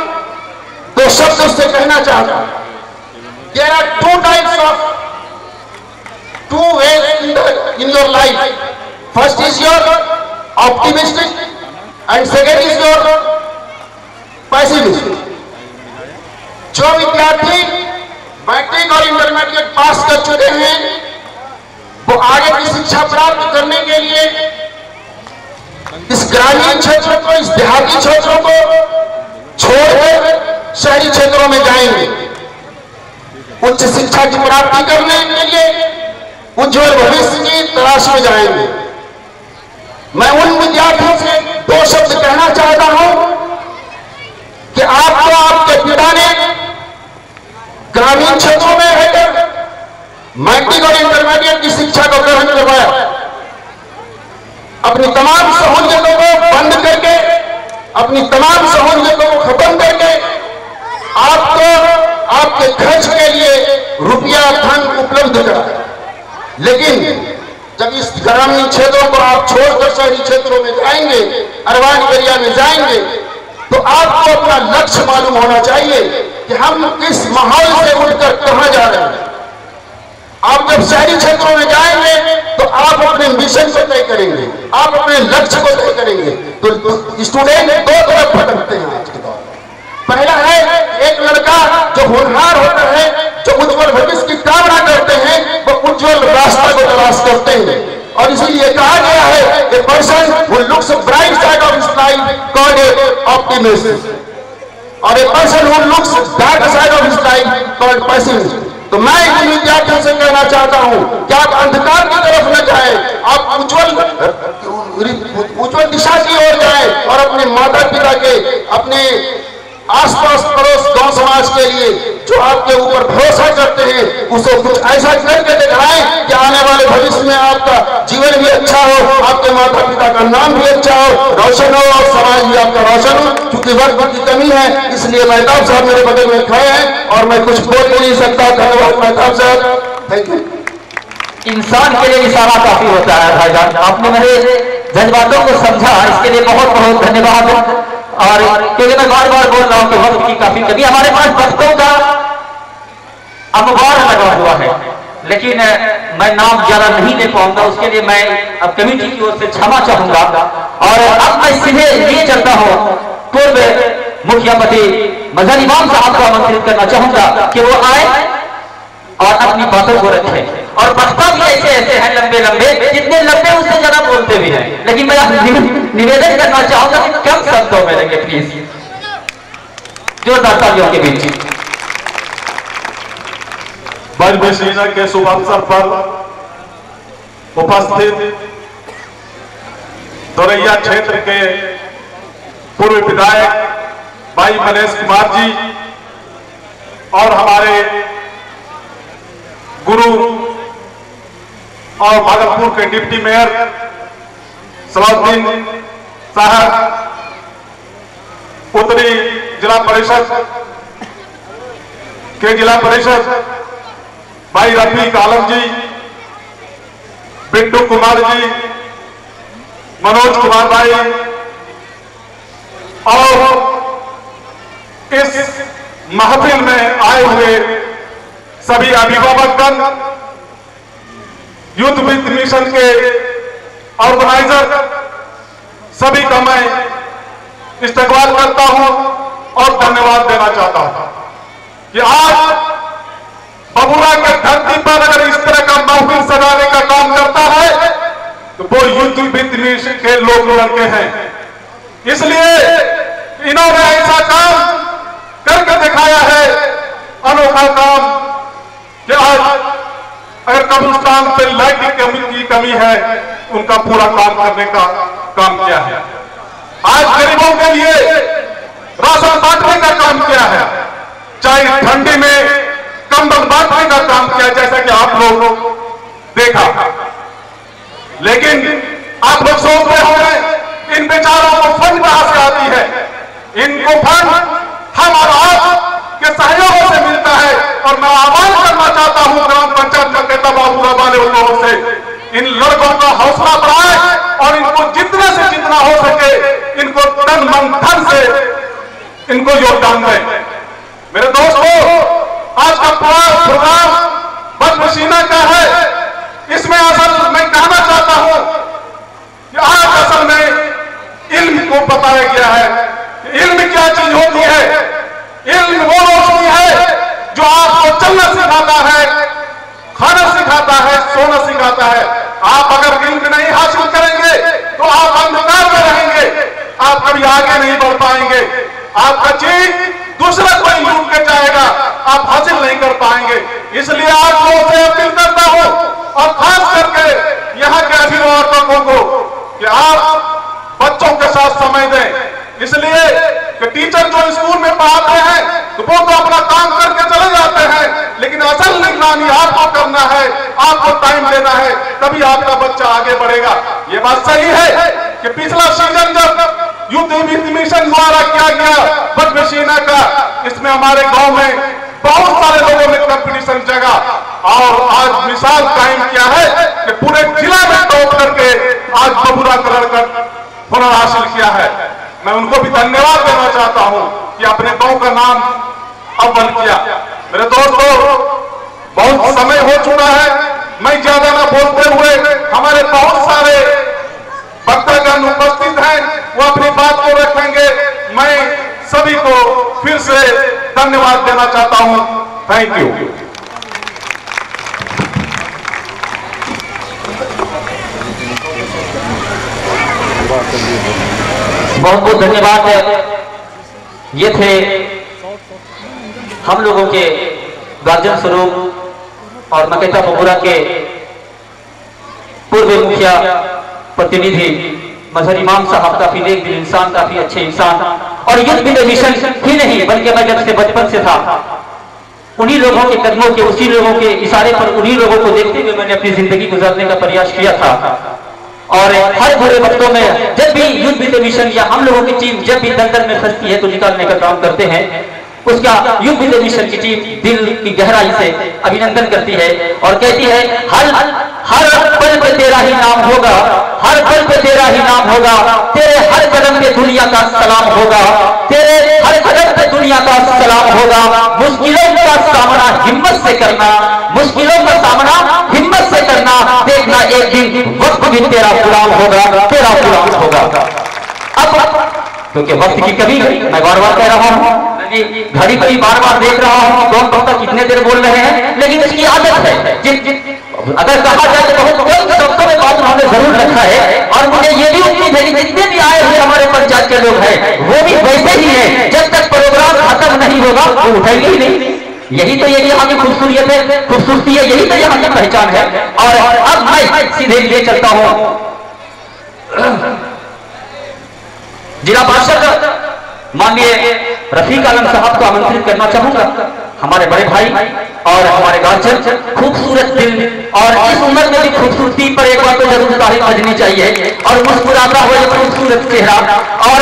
दो शब्द उससे कहना चाहता हूं। There are two types of two ways in your life. First is your optimistic and second is your pessimistic. जो विद्यार्थी मैट्रिक और इंटरमीडिएट पास कर चुके हैं वो आगे की शिक्षा प्राप्त करने के लिए इस ग्रामीण क्षेत्रों को, इस देहाती क्षेत्रों को छोड़कर शहरी क्षेत्रों में जाएंगे। उच्च शिक्षा की प्राप्ति करने के लिए उज्जवल भविष्य की तलाश में जाएंगे। मैं उन विद्यार्थियों से दो शब्द कहना चाहता हूं कि आपको आपके पिता ने ग्रामीण क्षेत्रों में रहकर मैट्रिक और इंटरमीडिएट की शिक्षा को ग्रहण करवाया। अपनी तमाम सहूलियतों को बंद करके, अपनी तमाम सहूलियतों को खत्म करके आपको आपके खर्च के लिए रुपया धन उपलब्ध करा। लेकिन जब इस ग्रामीण क्षेत्रों को आप छोड़कर शहरी क्षेत्रों में जाएंगे, अर्बन एरिया में जाएंगे, तो आपको अपना लक्ष्य मालूम होना चाहिए कि हम किस माहौल से उठकर कहां जा रहे हैं। आप जब शहरी क्षेत्रों में जाएंगे तो आप अपने मिशन को तय करेंगे, आप अपने लक्ष्य को तय करेंगे। तो स्टूडेंट दो तरफ भटकते हैं आज के दौर में। पहला है एक लड़का जो होनहार होता है, जो उज्जवल भविष्य की कामना करते हैं, वो उज्जवल रास्ता को तलाश करते हैं। और इसीलिए कहा गया है कि person who looks bright side of his life called a optimist, और a person who looks dark side of his life called pessimist. तो मैं इन विद्यार्थियों से कहना चाहता हूं कि आप अंधकार की तरफ न जाएं, आप उज्जवल दिशा की ओर जाएं और अपने माता पिता के, अपने आसपास पड़ोस गांव समाज के लिए जो आपके ऊपर भरोसा करते हैं उसे कुछ ऐसा करके दिखाएं कि आने वाले भविष्य में आपका जीवन भी अच्छा हो, आपके माता पिता का नाम भी अच्छा हो, रोशन हो, और समाज भी आपका रोशन हो। क्योंकि वक्त की कमी है, इसलिए मेहताब साहब मेरे बगल में खड़े हैं और मैं कुछ बोल नहीं सकता। धन्यवाद मेहताब साहब, थैंक यू।
इंसान के लिए इशारा काफी होता है भाईजान, आपने मेरे जज्बातों को समझा, इसके लिए बहुत बहुत धन्यवाद। और क्योंकि मैं बार बार बोल रहा हूं कि वक्त की काफी कमी, हमारे पास वक्तों का अखबार लगा हुआ है, लेकिन मैं नाम ज्यादा नहीं ले पाऊंगा, उसके लिए मैं अब कमेटी की ओर से क्षमा चाहूंगा। और अब मैं सीधे लिए चलता हूं पूर्व मुखियापति मजहर इमाम साहब को आमंत्रित करना चाहूंगा कि वो आए और अपनी बातों को रखें। और वक्ता भी ऐसे ऐसे हैं लंबे लंबे, जितने लंबे उससे ज्यादा बोलते भी हैं, लेकिन मैं निवेदन करना चाहूंगा कि कम शब्दों में रहेंगे प्लीज। जोरदार तालियों के बीच
बजबेशीना के शुभ अवसर पर उपस्थित दोरैया क्षेत्र के पूर्व विधायक भाई मनीष कुमार जी और हमारे गुरु और भागलपुर के डिप्टी मेयर सलाउद्दीन साहब, उत्तरी जिला परिषद के जिला परिषद भाई रफीक आलम जी, बिट्टू कुमार जी, मनोज कुमार भाई, और इस महफिल में आए हुए सभी अभिभावकगण, यूथ विद मिशन के ऑर्गेनाइजर, सभी का मैं इस्तकबाल करता हूं और धन्यवाद देना चाहता हूं कि आज बबुरा के धरती पर अगर इस तरह का महफिल सजाने का काम करता है तो वो यूथ विद मिशन के लोग लड़के हैं। इसलिए इन्होंने ऐसा काम करके दिखाया है, अनोखा काम, कि आज अगर कब्रिस्तान पे लाइट की कमी है, उनका पूरा काम करने का काम किया है। आज गरीबों के लिए राशन बांटने का काम किया है, चाहे ठंडी में कंबल बांटने का काम किया, जैसा कि आप लोग देखा। लेकिन आप लोग सोच रहे होंगे इन बेचारों को फंड कहां से आती है। इनको फंड हम और आप के सहयोग से मिलता है। और मैं आह्वान करना चाहता हूं ग्राम पंचायत का बाबूरा वाले लोगों से
इन लड़कों का हौसला बढ़ाए और इनको जितना से जितना हो सके इनको तन मन धन से इनको योगदान दें। मेरे दोस्तों, आज का प्रोग्राम बदनसीना का है। इसमें असल मैं कहना चाहता हूं कि आज असल में इल्म को बताया गया है। इल्म क्या चीज होती है? इल्म वो रोशनी है जो आपको चलना सिखाता है, खाना सिखाता है, सोना सिखाता है। आप अगर इल्म नहीं हासिल करेंगे तो आप अंधकार में रहेंगे, आप कभी आगे नहीं बढ़ पाएंगे। आपका चीज दूसरा कोई लूट के जाएगा, आप हासिल नहीं कर पाएंगे। इसलिए आप लोगों से अपील करता हूं और खास करके यहाँ के अभिभावकों को कि आप बच्चों के साथ समय दें। इसलिए कि टीचर जो स्कूल में पढ़ाते हैं तो वो तो अपना काम करके चले जाते हैं, लेकिन असल निगरानी आपको करना है, आपको टाइम देना है, तभी आपका बच्चा आगे बढ़ेगा। ये बात सही है कि पिछला सीजन जब यूथ मिशन द्वारा किया गया बदनसीना का, इसमें हमारे गांव में बहुत सारे लोगों ने कंपटीशन जगा और आज मिसाल कायम किया है कि पूरे जिला में टॉप करके आज बबुरा कलर का हुनर हासिल किया है। मैं उनको भी धन्यवाद देना चाहता हूं कि अपने गांव का नाम अव्वल किया। मेरे दोस्तों, बहुत समय हो चुका है, मैं ज्यादा ना बोलते हुए हमारे बहुत सारे वक्तागण उपस्थित हैं, वो अपनी बात को रखेंगे। मैं सभी को फिर से धन्यवाद देना चाहता हूं। Thank you.
बहुत बहुत धन्यवाद है। ये थे हम लोगों के गार्जियन स्वरूप और मकेता बबुरा के पूर्व मुखिया प्रतिनिधि मजहर इमाम साहब, काफी नेक दिल इंसान, काफी अच्छे इंसान। और यूथ मिशन ही नहीं बल्कि मैं जब से बचपन से था उन्हीं लोगों के कदमों के, उसी लोगों के इशारे पर, उन्हीं लोगों को देखते हुए मैंने अपनी जिंदगी गुजारने का प्रयास किया था। और हर बुरे वक्तों में जब भी यूथ मिशन या हम लोगों की टीम जब भी दलदल में फंसती है तो निकालने का काम करते हैं, उसका यूथ मिशन की टीम दिल की गहराई से अभिनंदन करती है और कहती है हर पल पे तेरा ही नाम होगा, हर पल पे तेरा ही नाम होगा, तेरे हर कदम पे दुनिया का सलाम होगा, तेरे हर कदम पे दुनिया का सलाम होगा। मुश्किलों का सामना हिम्मत से करना, मुश्किलों का सामना हिम्मत से करना, देखना एक दिन वक्त भी तेरा गुलाम होगा, तेरा गुलाम होगा। अब क्योंकि वक्त की कमी है, मैं बार बार कह रहा हूं, घड़ी पर ही बार बार देख रहा हूं कि कौन वक्ता कितने देर बोल रहे हैं, लेकिन इसकी आदत है। अगर कहा जाए तो बहुत कम शब्दों में बात उन्होंने जरूर रखा है। और मुझे ये भी उम्मीद है कि जितने भी आए हुए हमारे पंचायत के लोग हैं वो भी वैसे ही हैं, जब तक प्रोग्राम खत्म नहीं होगा वो उठेंगे ही नहीं। यही तो ये यहाँ की खूबसूरत है, खूबसूरती है, यही तो यहाँ की पहचान है। और अब मैं सीधे ले चलता हूँ जिला पार्षद माननीय रफीक आलम साहब को आमंत्रित करना चाहूंगा। हमारे बड़े भाई और हमारे गार्जियन, खूबसूरत दिल और इस उम्र में भी खूबसूरती पर एक बार तो जरूर तारीफ बजनी चाहिए। और मुस्कुराता हुआ ये खूबसूरत चेहरा, और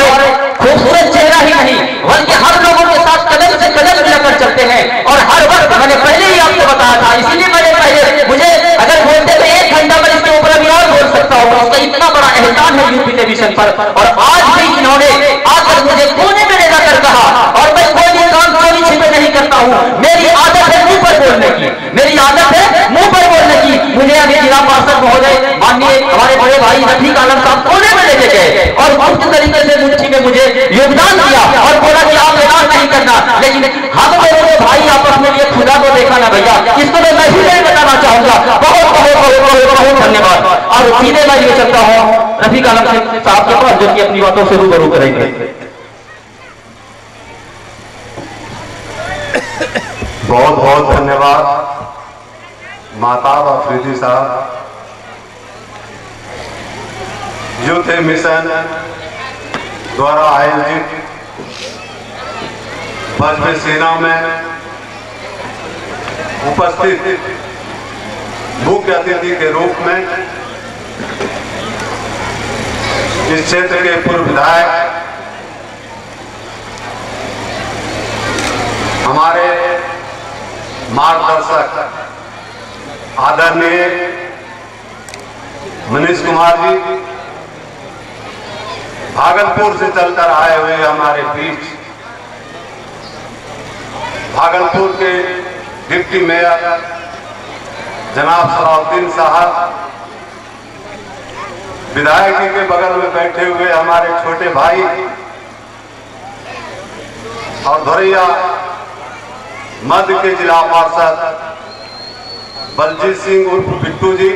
खूबसूरत चेहरा ही नहीं बल्कि हर लोगों के साथ कदम से कदम मिलाकर चलते हैं। और हर वक्त मैंने पहले ही आपको बताया था, इसीलिए मैंने पहले, मुझे अगर बोलते तो 1 घंटा में इसके ऊपर अभी और बोल सकता हूँ। उसका इतना बड़ा एहसान है यूथ मिशन पर। और आज भी इन्होंने आकर मुझे कोने में ले जाकर कहा, और मैं कोई भी काम चोरी छिपे नहीं करता हूँ, मेरी आदत है मुंह पर बोलने की, मेरी आदत है मुंह पर बोलने की। मुझे अभी जिला पार्षद महोदय माननीय हमारे बड़े भाई रफीक आलम साहब कोने में लेके गए और मुफ्त तरीके से मुट्ठी में मुझे योगदान दिया और बोला कि आप ऐलान नहीं करना, लेकिन हम मेरे भाई आपस में ये खुदा को देखा ना भैया, इसको मैं भी नहीं बताना चाहूंगा। बहुत बहुत बहुत बहुत बहुत धन्यवाद। और सीधे मैं ये चलता हूँ रफीक आलम साहब के पास, जो कि अपनी बातों से रूबरू करेंगे।
बहुत बहुत धन्यवाद माताब अफरीदी साहब। यूथ मिशन द्वारा आयोजित बदनसीना में उपस्थित मुख्य अतिथि के रूप में इस क्षेत्र के पूर्व विधायक हमारे मार्गदर्शक आदरणीय मनीष कुमार जी भागलपुर से चलकर आए हुए हमारे बीच, भागलपुर के डिप्टी मेयर जनाब सलाउद्दीन साहब, विधायक जी के बगल में बैठे हुए हमारे छोटे भाई और धोरैया मध्य के जिला पार्षद बलजीत सिंह उर्फ बिट्टू जी,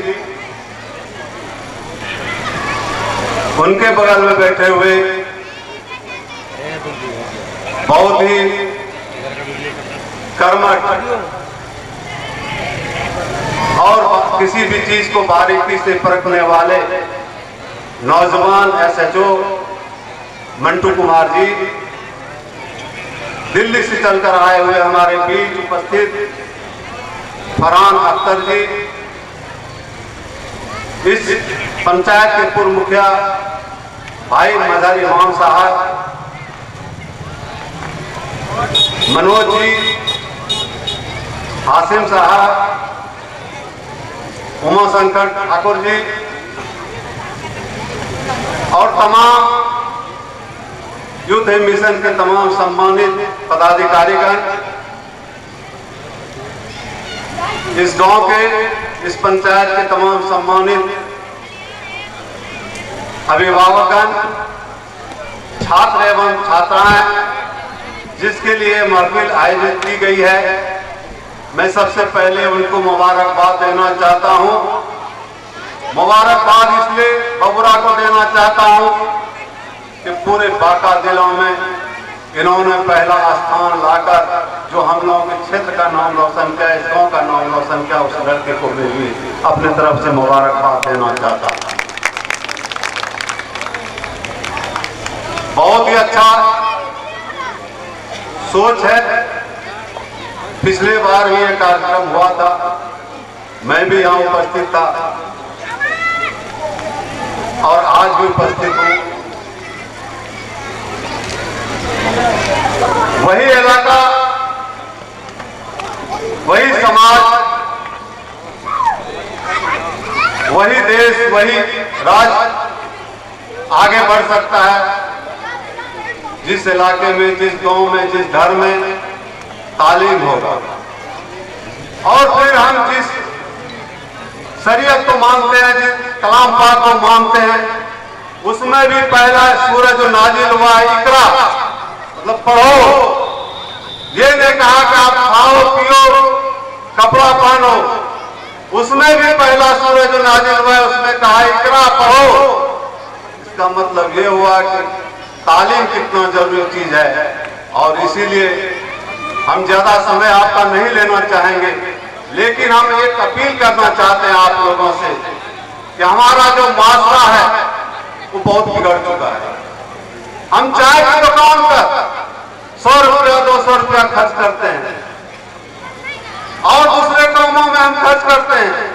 उनके बगल में बैठे हुए बहुत ही कर्मठ और किसी भी चीज को बारीकी से परखने वाले नौजवान एसएचओ मंटू कुमार जी, दिल्ली से चलकर आए हुए हमारे बीच उपस्थित फरहान अख्तर जी, इस पंचायत के पूर्व मुखिया भाई मजहर इमाम साहब, मनोज जी, हासिम साहब, उमा शंकर ठाकुर जी और तमाम यूथ मिशन के तमाम सम्मानित पदाधिकारीगण, इस गांव के, इस पंचायत के तमाम सम्मानित अभिभावकगण, छात्र एवं छात्राएं जिसके लिए महफिल आयोजित की गई है, मैं सबसे पहले उनको मुबारकबाद देना चाहता हूं। मुबारकबाद इसलिए बबुरा को देना चाहता हूं कि पूरे बांका जिलों में इन्होंने पहला स्थान लाकर जो हम लोगों के क्षेत्र का नाम रोशन किया, इस गांव का नाम रोशन किया, उस लड़के को मैं भी अपनी तरफ से मुबारकबाद देना चाहता हूं। बहुत ही अच्छा सोच है। पिछले बार भी ये कार्यक्रम हुआ था, मैं भी यहाँ उपस्थित था और आज भी उपस्थित हूँ। वही इलाका, वही समाज, वही देश, वही राज्य आगे बढ़ सकता है जिस इलाके में, जिस गांव में, जिस घर में तालीम होगा। और फिर हम जिस शरीयत को मानते हैं, जिस कलाम पाक को मानते हैं, उसमें भी पहला सूरज जो नाजिल हुआ है, इकरा मतलब पढ़ो। ये नहीं कहा कि आप खाओ पियो कपड़ा पहनो, उसमें भी पहला सूरज जो नाजिल हुआ है उसमें कहा इकरा पढ़ो। इसका मतलब ये हुआ कि तालीम कितना जरूरी चीज है। और इसीलिए हम ज्यादा समय आपका नहीं लेना चाहेंगे, लेकिन हम एक अपील करना चाहते हैं आप लोगों से कि हमारा जो माशरा है वो बहुत बिगड़ चुका है। हम चाय की दुकान पर 100 रुपया 200 रुपया खर्च करते हैं और दूसरे कामों में हम खर्च करते हैं।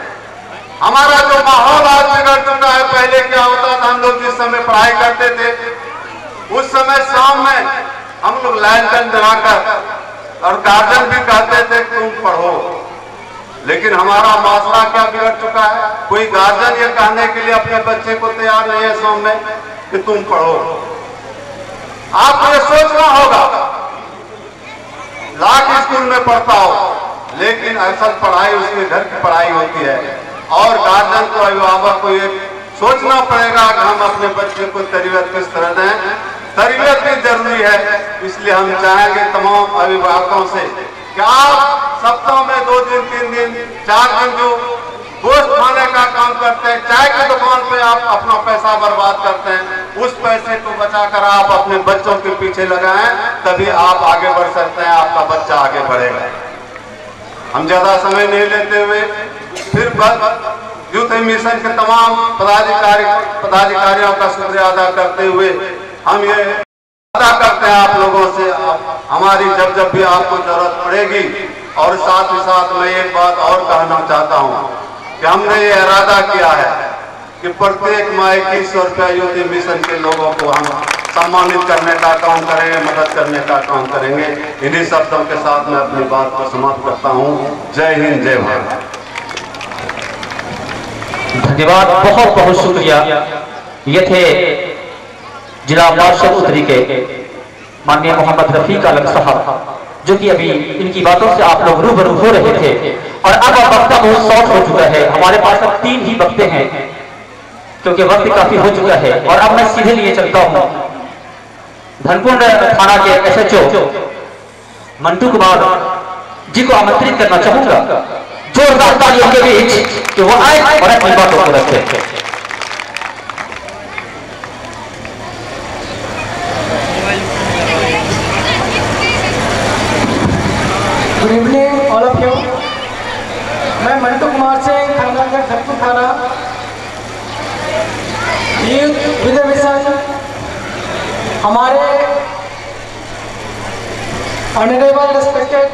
हमारा जो माहौल आज बिगड़ चुका है। पहले क्या होता था, हम लोग जिस समय पढ़ाई करते थे उस समय शाम में हम लोग लैंटर्न जलाकर, और गार्जियन भी कहते थे तुम पढ़ो, लेकिन हमारा माशरा क्या बिगड़ चुका है। कोई गार्जियन ये कहने के लिए अपने बच्चे को तैयार नहीं है शाम में कि तुम पढ़ो। आपको ये सोचना होगा, लाख स्कूल में पढ़ता हो, लेकिन असल पढ़ाई उसके घर की पढ़ाई होती है। और गार्जियन को, अभिभावक को ये सोचना पड़ेगा कि हम अपने बच्चे को तरबियत किस तरह दें। तरबियत भी जरूरी है। इसलिए हम चाहेंगे तमाम अभिभावकों से कि आप सप्ताह में 2 दिन 3 दिन 4 दिन जो गोश्त खाने का काम करते हैं, चाय की दुकान पे आप अपना पैसा बर्बाद करते हैं, उस पैसे को बचाकर आप अपने बच्चों के पीछे लगाएं, तभी आप आगे बढ़ सकते हैं, आपका बच्चा आगे बढ़ेगा। हम ज्यादा समय नहीं लेते हुए फिर यूथ मिशन के तमाम पदाधिकारियों का शुक्रिया अदा करते हुए हम ये अदा करते हैं आप लोगों से, हमारी जब भी आपको जरूरत पड़ेगी। और साथ ही साथ मैं एक बात और कहना चाहता हूँ कि हमने ये इरादा किया है कि प्रत्येक माह 2100 रुपया यूथ मिशन के लोगों को हम सम्मानित करने का काम करेंगे, मदद करने का काम करेंगे। इन्हीं शब्दों के साथ मैं अपनी बात को समाप्त करता हूँ। जय हिंद, जय भारत।
धन्यवाद, बहुत बहुत शुक्रिया। ये थे जिला पार्षद उत्तरी के माननीय मोहम्मद रफीक आलम साहब, जो कि अभी इनकी बातों से आप लोग रूबरू हो रहे थे। और अब वक्ता बहुत शॉर्ट हो चुका है, हमारे पास अब 3 ही वक्ते हैं क्योंकि वक्त काफी हो चुका है। और अब मैं सीधे लिए चलता हूं धनकुंड थाना के SHO मंटू कुमार जी को आमंत्रित करना चाहूंगा जोरदार तालियों के बीच कि वो आए और अपनी बातों को रखें।
Good evening all of you. मैं मंटू कुमार सिंह, थानागढ़ धनकुंड थाना, यूथ विद मिशन। हमारे ऑनरेबल रिस्पेक्टेड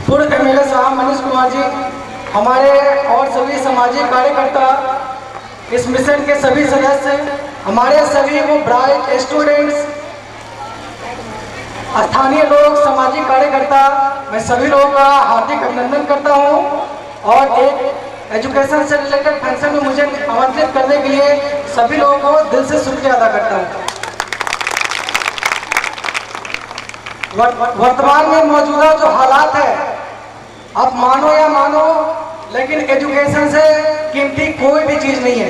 पूर्व MLA साहब मनीष कुमार जी, हमारे और सभी सामाजिक कार्यकर्ता, इस मिशन के सभी सदस्य, हमारे सभी वो ब्राइट स्टूडेंट्स, स्थानीय लोग, सामाजिक कार्यकर्ता, मैं सभी लोगों का हार्दिक अभिनंदन करता हूं। और एक एजुकेशन से रिलेटेड फंक्शन में मुझे आमंत्रित करने के लिए सभी लोगों को दिल से शुक्रिया अदा करता हूं। वर्तमान में मौजूदा जो हालात है, आप मानो या मानो, लेकिन एजुकेशन से कीमती कोई भी चीज नहीं है।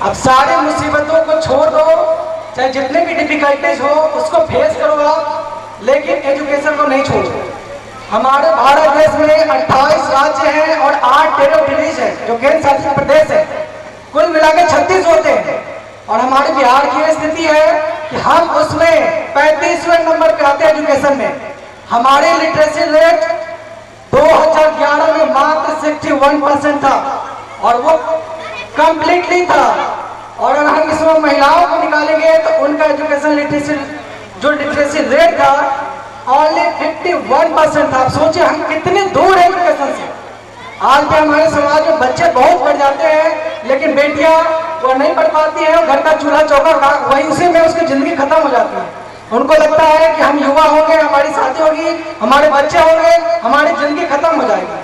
अब सारी मुसीबतों को छोड़ दो, चाहे जितने भी डिफिकल्टीज हो उसको फेस करो आप, लेकिन एजुकेशन को नहीं छोड़ो। हमारे भारत देश में 28 राज्य हैं और 8 टेरिटरीज हैं जो केंद्र शासित प्रदेश है, कुल मिलाकर 36 होते हैं। और हमारे बिहार की स्थिति है कि हम उसमें 35वें नंबर पे आते हैं एजुकेशन में। हमारी लिटरेसी रेट 2011 में मात्र 61% था और वो कंप्लीटली था। और अगर हम इसमें महिलाओं को निकालेंगे तो उनका एजुकेशन लिटरेसी रेट था ओनली 51% था। आप सोचिए हम कितने दूर हैं एजुकेशन से। आज भी हमारे समाज में बच्चे बहुत पढ़ जाते हैं, लेकिन बेटियां वो नहीं पढ़ पाती हैं, घर का चूल्हा चौका वही उसी में उसकी जिंदगी खत्म हो जाती है। उनको लगता है कि हम युवा होंगे, हमारी शादी होगी, हमारे बच्चे होंगे, हमारी जिंदगी खत्म हो जाएगी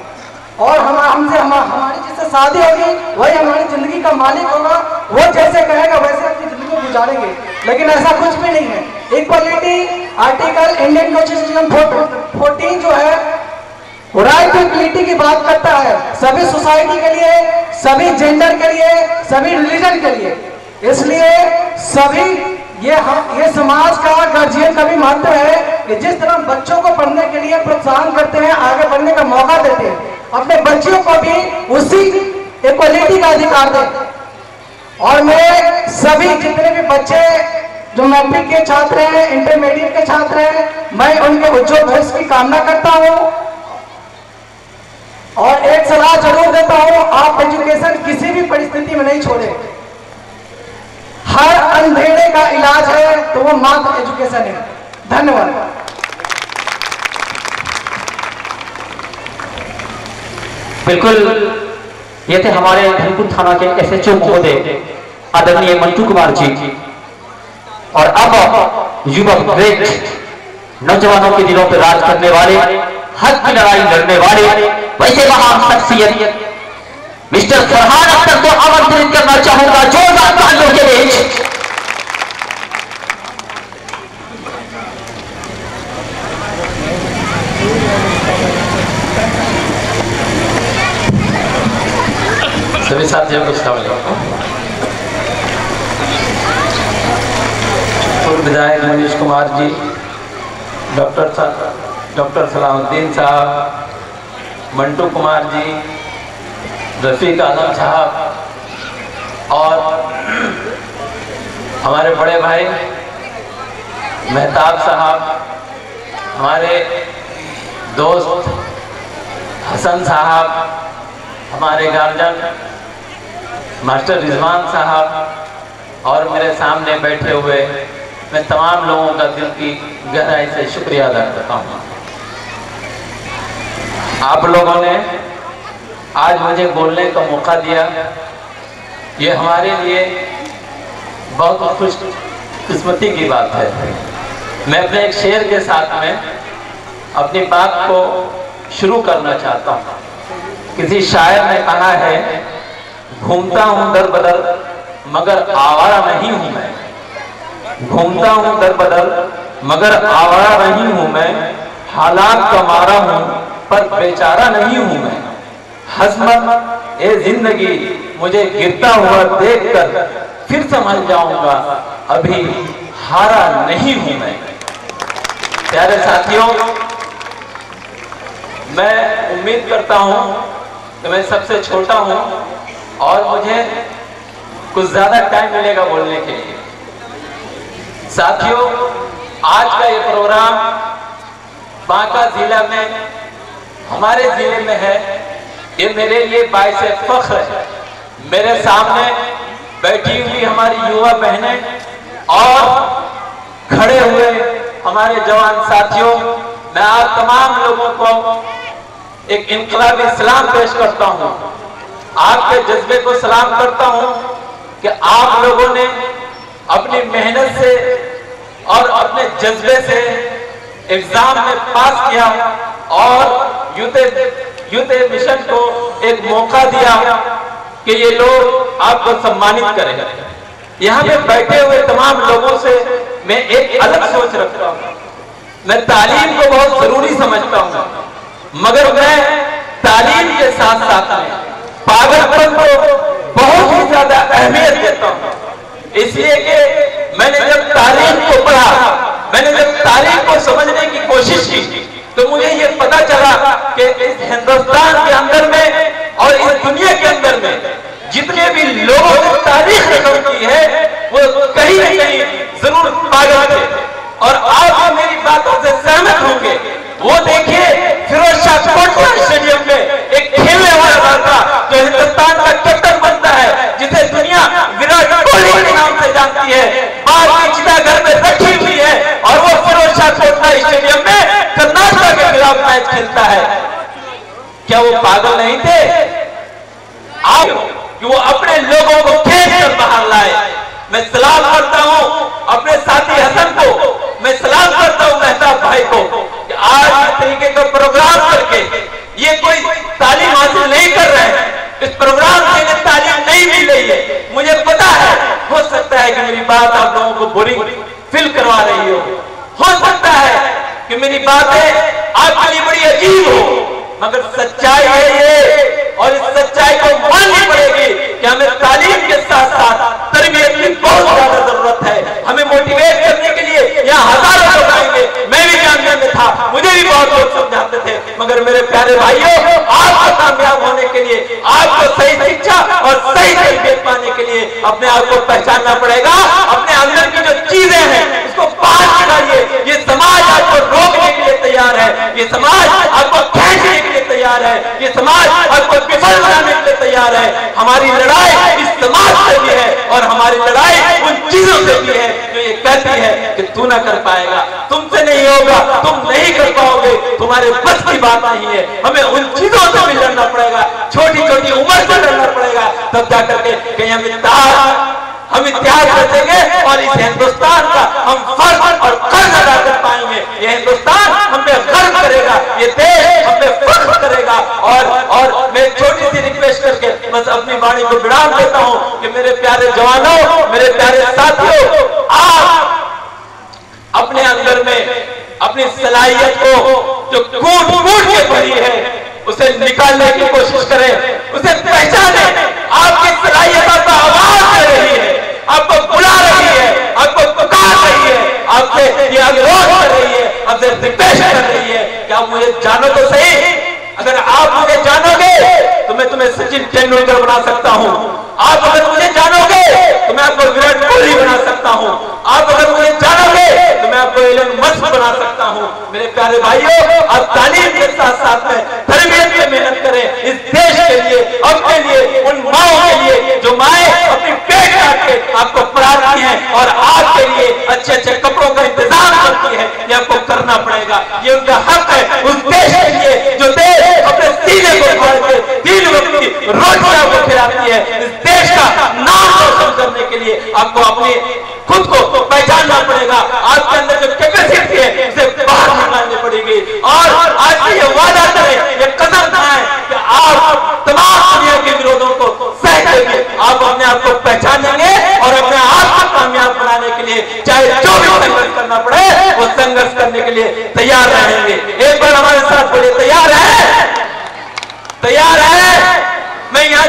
और हमारी जिससे शादी होगी वही हमारी जिंदगी का मालिक होगा, वो जैसे कहेगा वैसे अपनी जिंदगी को गुजारेंगे। लेकिन ऐसा कुछ भी नहीं है। इक्वलिटी आर्टिकल इंडियन कॉन्स्टिट्यूशन 14 जो है राइट टू इक्वलिटी की बात करता है, सभी सोसाइटी के लिए, सभी जेंडर के लिए, सभी रिलीजन के लिए। इसलिए सभी ये समाज का गार्जियन का भी महत्व है कि जिस तरह बच्चों को पढ़ने के लिए प्रोत्साहन करते हैं, आगे बढ़ने का मौका देते हैं, अपने बच्चियों को भी उसी इक्वलिटी का अधिकार दें। और मैं सभी जितने भी बच्चे जो मैट्रिक के छात्र हैं, इंटरमीडिएट के छात्र हैं, मैं उनके उज्जवल भविष्य की कामना करता हूं। और एक सलाह जरूर देता हूं, आप एजुकेशन किसी भी परिस्थिति में नहीं छोड़े। हर अंधेरे का इलाज है तो वो मात्र एजुकेशन है। धन्यवाद।
बिल्कुल, ये थे हमारे धनकुंड थाना के SHO महोदय आदरणीय मंटू कुमार जी। और अब युवक ग्रेट नौजवानों के दिलों पर राज करने वाले, हक की लड़ाई लड़ने वाले वैसे महान शख्सियत मिस्टर फरहान अख्तर को आमंत्रित करना चाहूंगा जोरदार तालियों के बीच।
सभी साथियों को सलाम। पूर्व विधायक मनीष कुमार जी, डॉक्टर सलाहुद्दीन साहब, मंटू कुमार जी, रफीक आलम साहब और हमारे बड़े भाई मेहताब साहब, हमारे दोस्त हसन साहब, हमारे गार्जियन मास्टर रिजवान साहब और मेरे सामने बैठे हुए मैं तमाम लोगों का दिल की गहराई से शुक्रिया अदा करता हूँ। आप लोगों ने आज मुझे बोलने का मौका दिया, ये हमारे लिए बहुत खुशकिस्मती की बात है। मैं अपने एक शेर के साथ में अपनी बात को शुरू करना चाहता हूँ। किसी शायर ने कहा है घूमता हूं दर बदर मगर आवारा नहीं हूं मैं, घूमता हूं दर बदर मगर आवारा नहीं हूं मैं, हालात का मारा हूं पर बेचारा नहीं हूं मैं। हज़मत ए जिंदगी मुझे गिरता हुआ देखकर फिर समझ जाऊंगा अभी हारा नहीं हूं मैं। प्यारे साथियों, मैं उम्मीद करता हूं कि मैं सबसे छोटा हूं और मुझे कुछ ज्यादा टाइम मिलेगा बोलने के लिए। साथियों, आज का ये प्रोग्राम बांका जिला में, हमारे जिले में है, ये मेरे लिए बाइस फख्र है। मेरे सामने बैठी हुई हमारी युवा बहनें और खड़े हुए हमारे जवान साथियों, मैं आप तमाम लोगों को एक इनकलाबी सलाम पेश करता हूं, आपके जज्बे को सलाम करता हूं कि आप लोगों ने अपनी मेहनत से और अपने जज्बे से एग्जाम में पास किया और यूथ मिशन को एक मौका दिया कि ये लोग आपको सम्मानित करें। यहाँ पे बैठे हुए तमाम लोगों से मैं एक अलग सोच रखता हूँ। मैं तालीम को बहुत जरूरी समझता हूँ, मगर मैं तालीम के साथ साथ में पागलपन को बहुत ही ज्यादा अहमियत देता हूँ। इसलिए कि मैंने जब तारीख को पढ़ा, मैंने जब तारीख को समझने की कोशिश की, तो मुझे ये पता चला कि इस हिंदुस्तान के अंदर में और इस दुनिया के अंदर में जितने भी लोगों ने तारीख रकम की है वो कहीं न कहीं जरूर पागल थे। और आप मेरी बातों से सहमत होंगे। वो देखिए, फिरोज शाह कोटला स्टेडियम में एक खेलने वाला लड़का जो हिंदुस्तान का कैप्टन बनता है, जिसे दुनिया विराट कोहली के नाम से जानती है, बाल की चिता घर में रखी हुई है, और वो फिरोज शाह कोटला स्टेडियम में कर्नाटक के खिलाफ मैच खेलता है। क्या वो पागल नहीं थे? आप कि वो अपने लोगों को खेल कर बाहर लाए। मैं सलाम करता हूं अपने साथी हसन को, मैं सलाम करता हूं मेहताब भाई को कि आज इस तरीके का प्रोग्राम करके ये कोई तालीम हासिल नहीं कर रहे हैं, इस प्रोग्राम से इन्हें तालीम नहीं मिल रही है। मुझे पता है, हो सकता है कि मेरी बात आप लोगों को बोरिंग फील करवा रही हो सकता है कि मेरी बातें आपके लिए बड़ी अजीब हो, मगर सच्चाई है ये, और इस सच्चाई को माननी पड़ेगी कि हमें तालीम के साथ साथ तरबियत की बहुत ज्यादा जरूरत है। हमें मोटिवेट करने के लिए यहाँ हजारों लोग आएंगे। मैं भी जामिया में था, मुझे भी बहुत लोग समझाते थे, मगर मेरे प्यारे भाइयों, आपको कामयाब होने के लिए, आपको सही शिक्षा और सही तरबियत पाने के लिए अपने आप को पहचानना पड़ेगा। अपने अंदर की जो चीजें हैं उसको बाहर निकालिए। ये समाज आपको रोकने के लिए तैयार है, ये समाज आपको खींचने के लिए तैयार है, ये समाज आपको विफल बनाने के लिए तैयार है। हमारी लड़ाई इस समाज से भी है और हमारी लड़ाई उन चीजों से भी है जो ये कहती है कि तू ना कर पाएगा, तुमसे नहीं होगा, तुम नहीं कर पाओगे, तुम्हारे बस की बात नहीं है। हमें उन चीजों से भी लड़ना पड़ेगा, छोटी छोटी उम्र से लड़ना पड़ेगा, तब जाकर के कहीं हम इतिहास रचेंगे और इस हिंदुस्तान का हम फर्ज और कर्ज अदा कर पाएंगे। ये हिंदुस्तान हम पे गर्व करेगा, ये देश हम पे फख्र करेगा। और मैं छोटी सी रिक्वेस्ट करके बस अपनी वाणी को विराम देता हूँ कि मेरे प्यारे जवानों, मेरे प्यारे साथियों, आप अपने अंदर में अपनी सलाहियत को जो कूट के भरी है उसे निकालने की कोशिश करें, उसे पहचाने। आपकी सलाहियत आपको आवाज दे रही है, आपको बुला रही है, आपको पुकार रही है, आपसे ये अनुरोध कर रही है, आपसे रिक्वेस्ट कर रही है कि आप मुझे जानो तो सही। अगर आप मुझे जानोगे तो मैं तुम्हें सचिन तेंदुलकर बना सकता हूँ। आप अगर मुझे जानोगे तो मैं आपको विराट कोहली बना सकता हूँ। आप अगर मुझे जानोगे तो मैं आपको एलन मस्क बना सकता हूँ। मेरे प्यारे भाइयों, आप तालीम के साथ साथ में तरबियत में मेहनत करें इस देश के लिए, अपने लिए, उन माओ के लिए जो माएं अपनी पेट काट के आपको पढ़ाती हैं और आपके लिए अच्छे अच्छे कपड़ों का इंतजाम करती है। ये आपको करना पड़ेगा, ये उनका हक है। उस देश के लिए जो देश अपने सीने को फाड़ के 3 वक्त की रोटियां को खिलाती है, इस देश का नाम रोशन करने के लिए आपको अपने खुद को पहचानना पड़ेगा। आपके अंदर जो कैपेसिटी है उसे बाहर निकालनी पड़ेगी। और आज से ये वादा करें, ये कसम खाएं कि आप तमाम दुनिया के विरोधों को सहते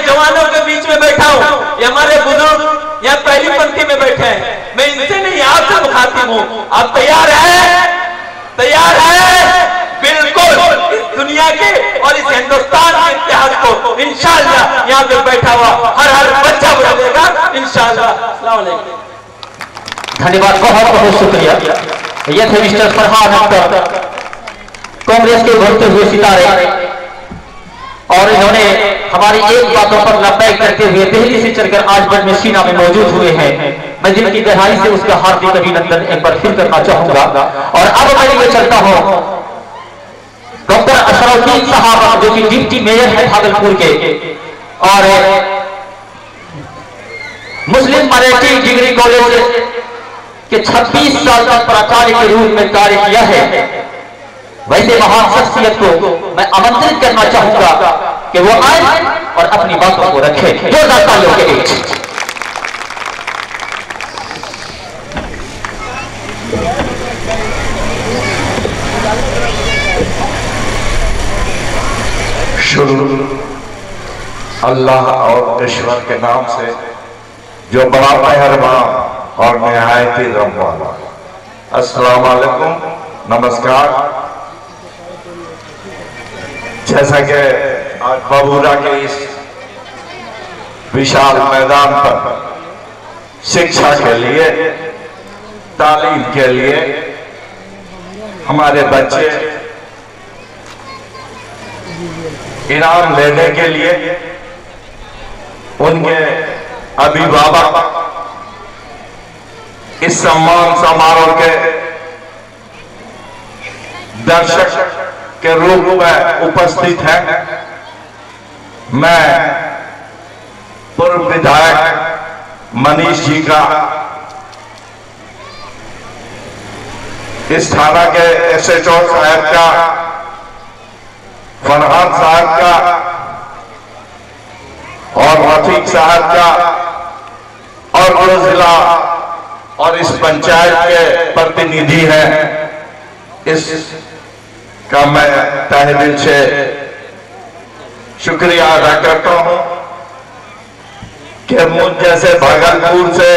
जवानों के बीच में बैठा हूँ। ये हमारे बुजुर्ग यहाँ पहली पंक्ति में बैठे हैं। मैं इनसे नहीं, आपसे मुखातिब हूँ। आप तैयार हैं? तैयार है? बिल्कुल। इस दुनिया के और इस हिंदुस्तान के इतिहास को इंशाअल्लाह यहाँ पे बैठा हुआ हर बच्चा बोलेगा इंशाअल्लाह। अस्सलाम वालेकुम।
धन्यवाद, बहुत बहुत शुक्रिया। ये थे मिस्टर फरहान अख्तर, कांग्रेस के उभरते हुए सितारे, और इन्होंने हमारी एक बातों पर लब्बैक करते हुए दिल्ली से चलकर आज बड़ में सीना में मौजूद हुए हैं। मैं दिल की गहराई से उसका हार्दिक अभिनंदन एक बार फिर करना चाहूंगा। और अब मैं ये चलता हूं डॉक्टर अशरफुद्दीन साहब, जो कि डिप्टी मेयर है भागलपुर के, और मुस्लिम मराठी डिग्री कॉलेज के 26 साल तक प्राचार्य के रूप में कार्य किया है। वैसे महान शख्सियत को मैं आमंत्रित करना चाहूंगा कि वो आए और अपनी बातों को रखें। जोरदार तालियों के बीच।
शुरू अल्लाह और ईश्वर के नाम से जो बड़ा मेहरबान और निहायत ही रहम वाला। अस्सलाम वालेकुम, नमस्कार। जैसा कि आज बबूरा के इस विशाल मैदान पर शिक्षा के लिए, तालीम के लिए हमारे बच्चे इनाम लेने के लिए उनके अभिभावक इस सम्मान समारोह के दर्शक के रूप में उपस्थित है। मैं पूर्व विधायक मनीष जी का, इस थाना के SHO साहब का, फरहान साहब का और रफीक साहब का, और जो जिला और इस पंचायत के प्रतिनिधि हैं, इस का मैं तहे दिल से शुक्रिया अदा करता हूं कि मुझ जैसे भागलपुर से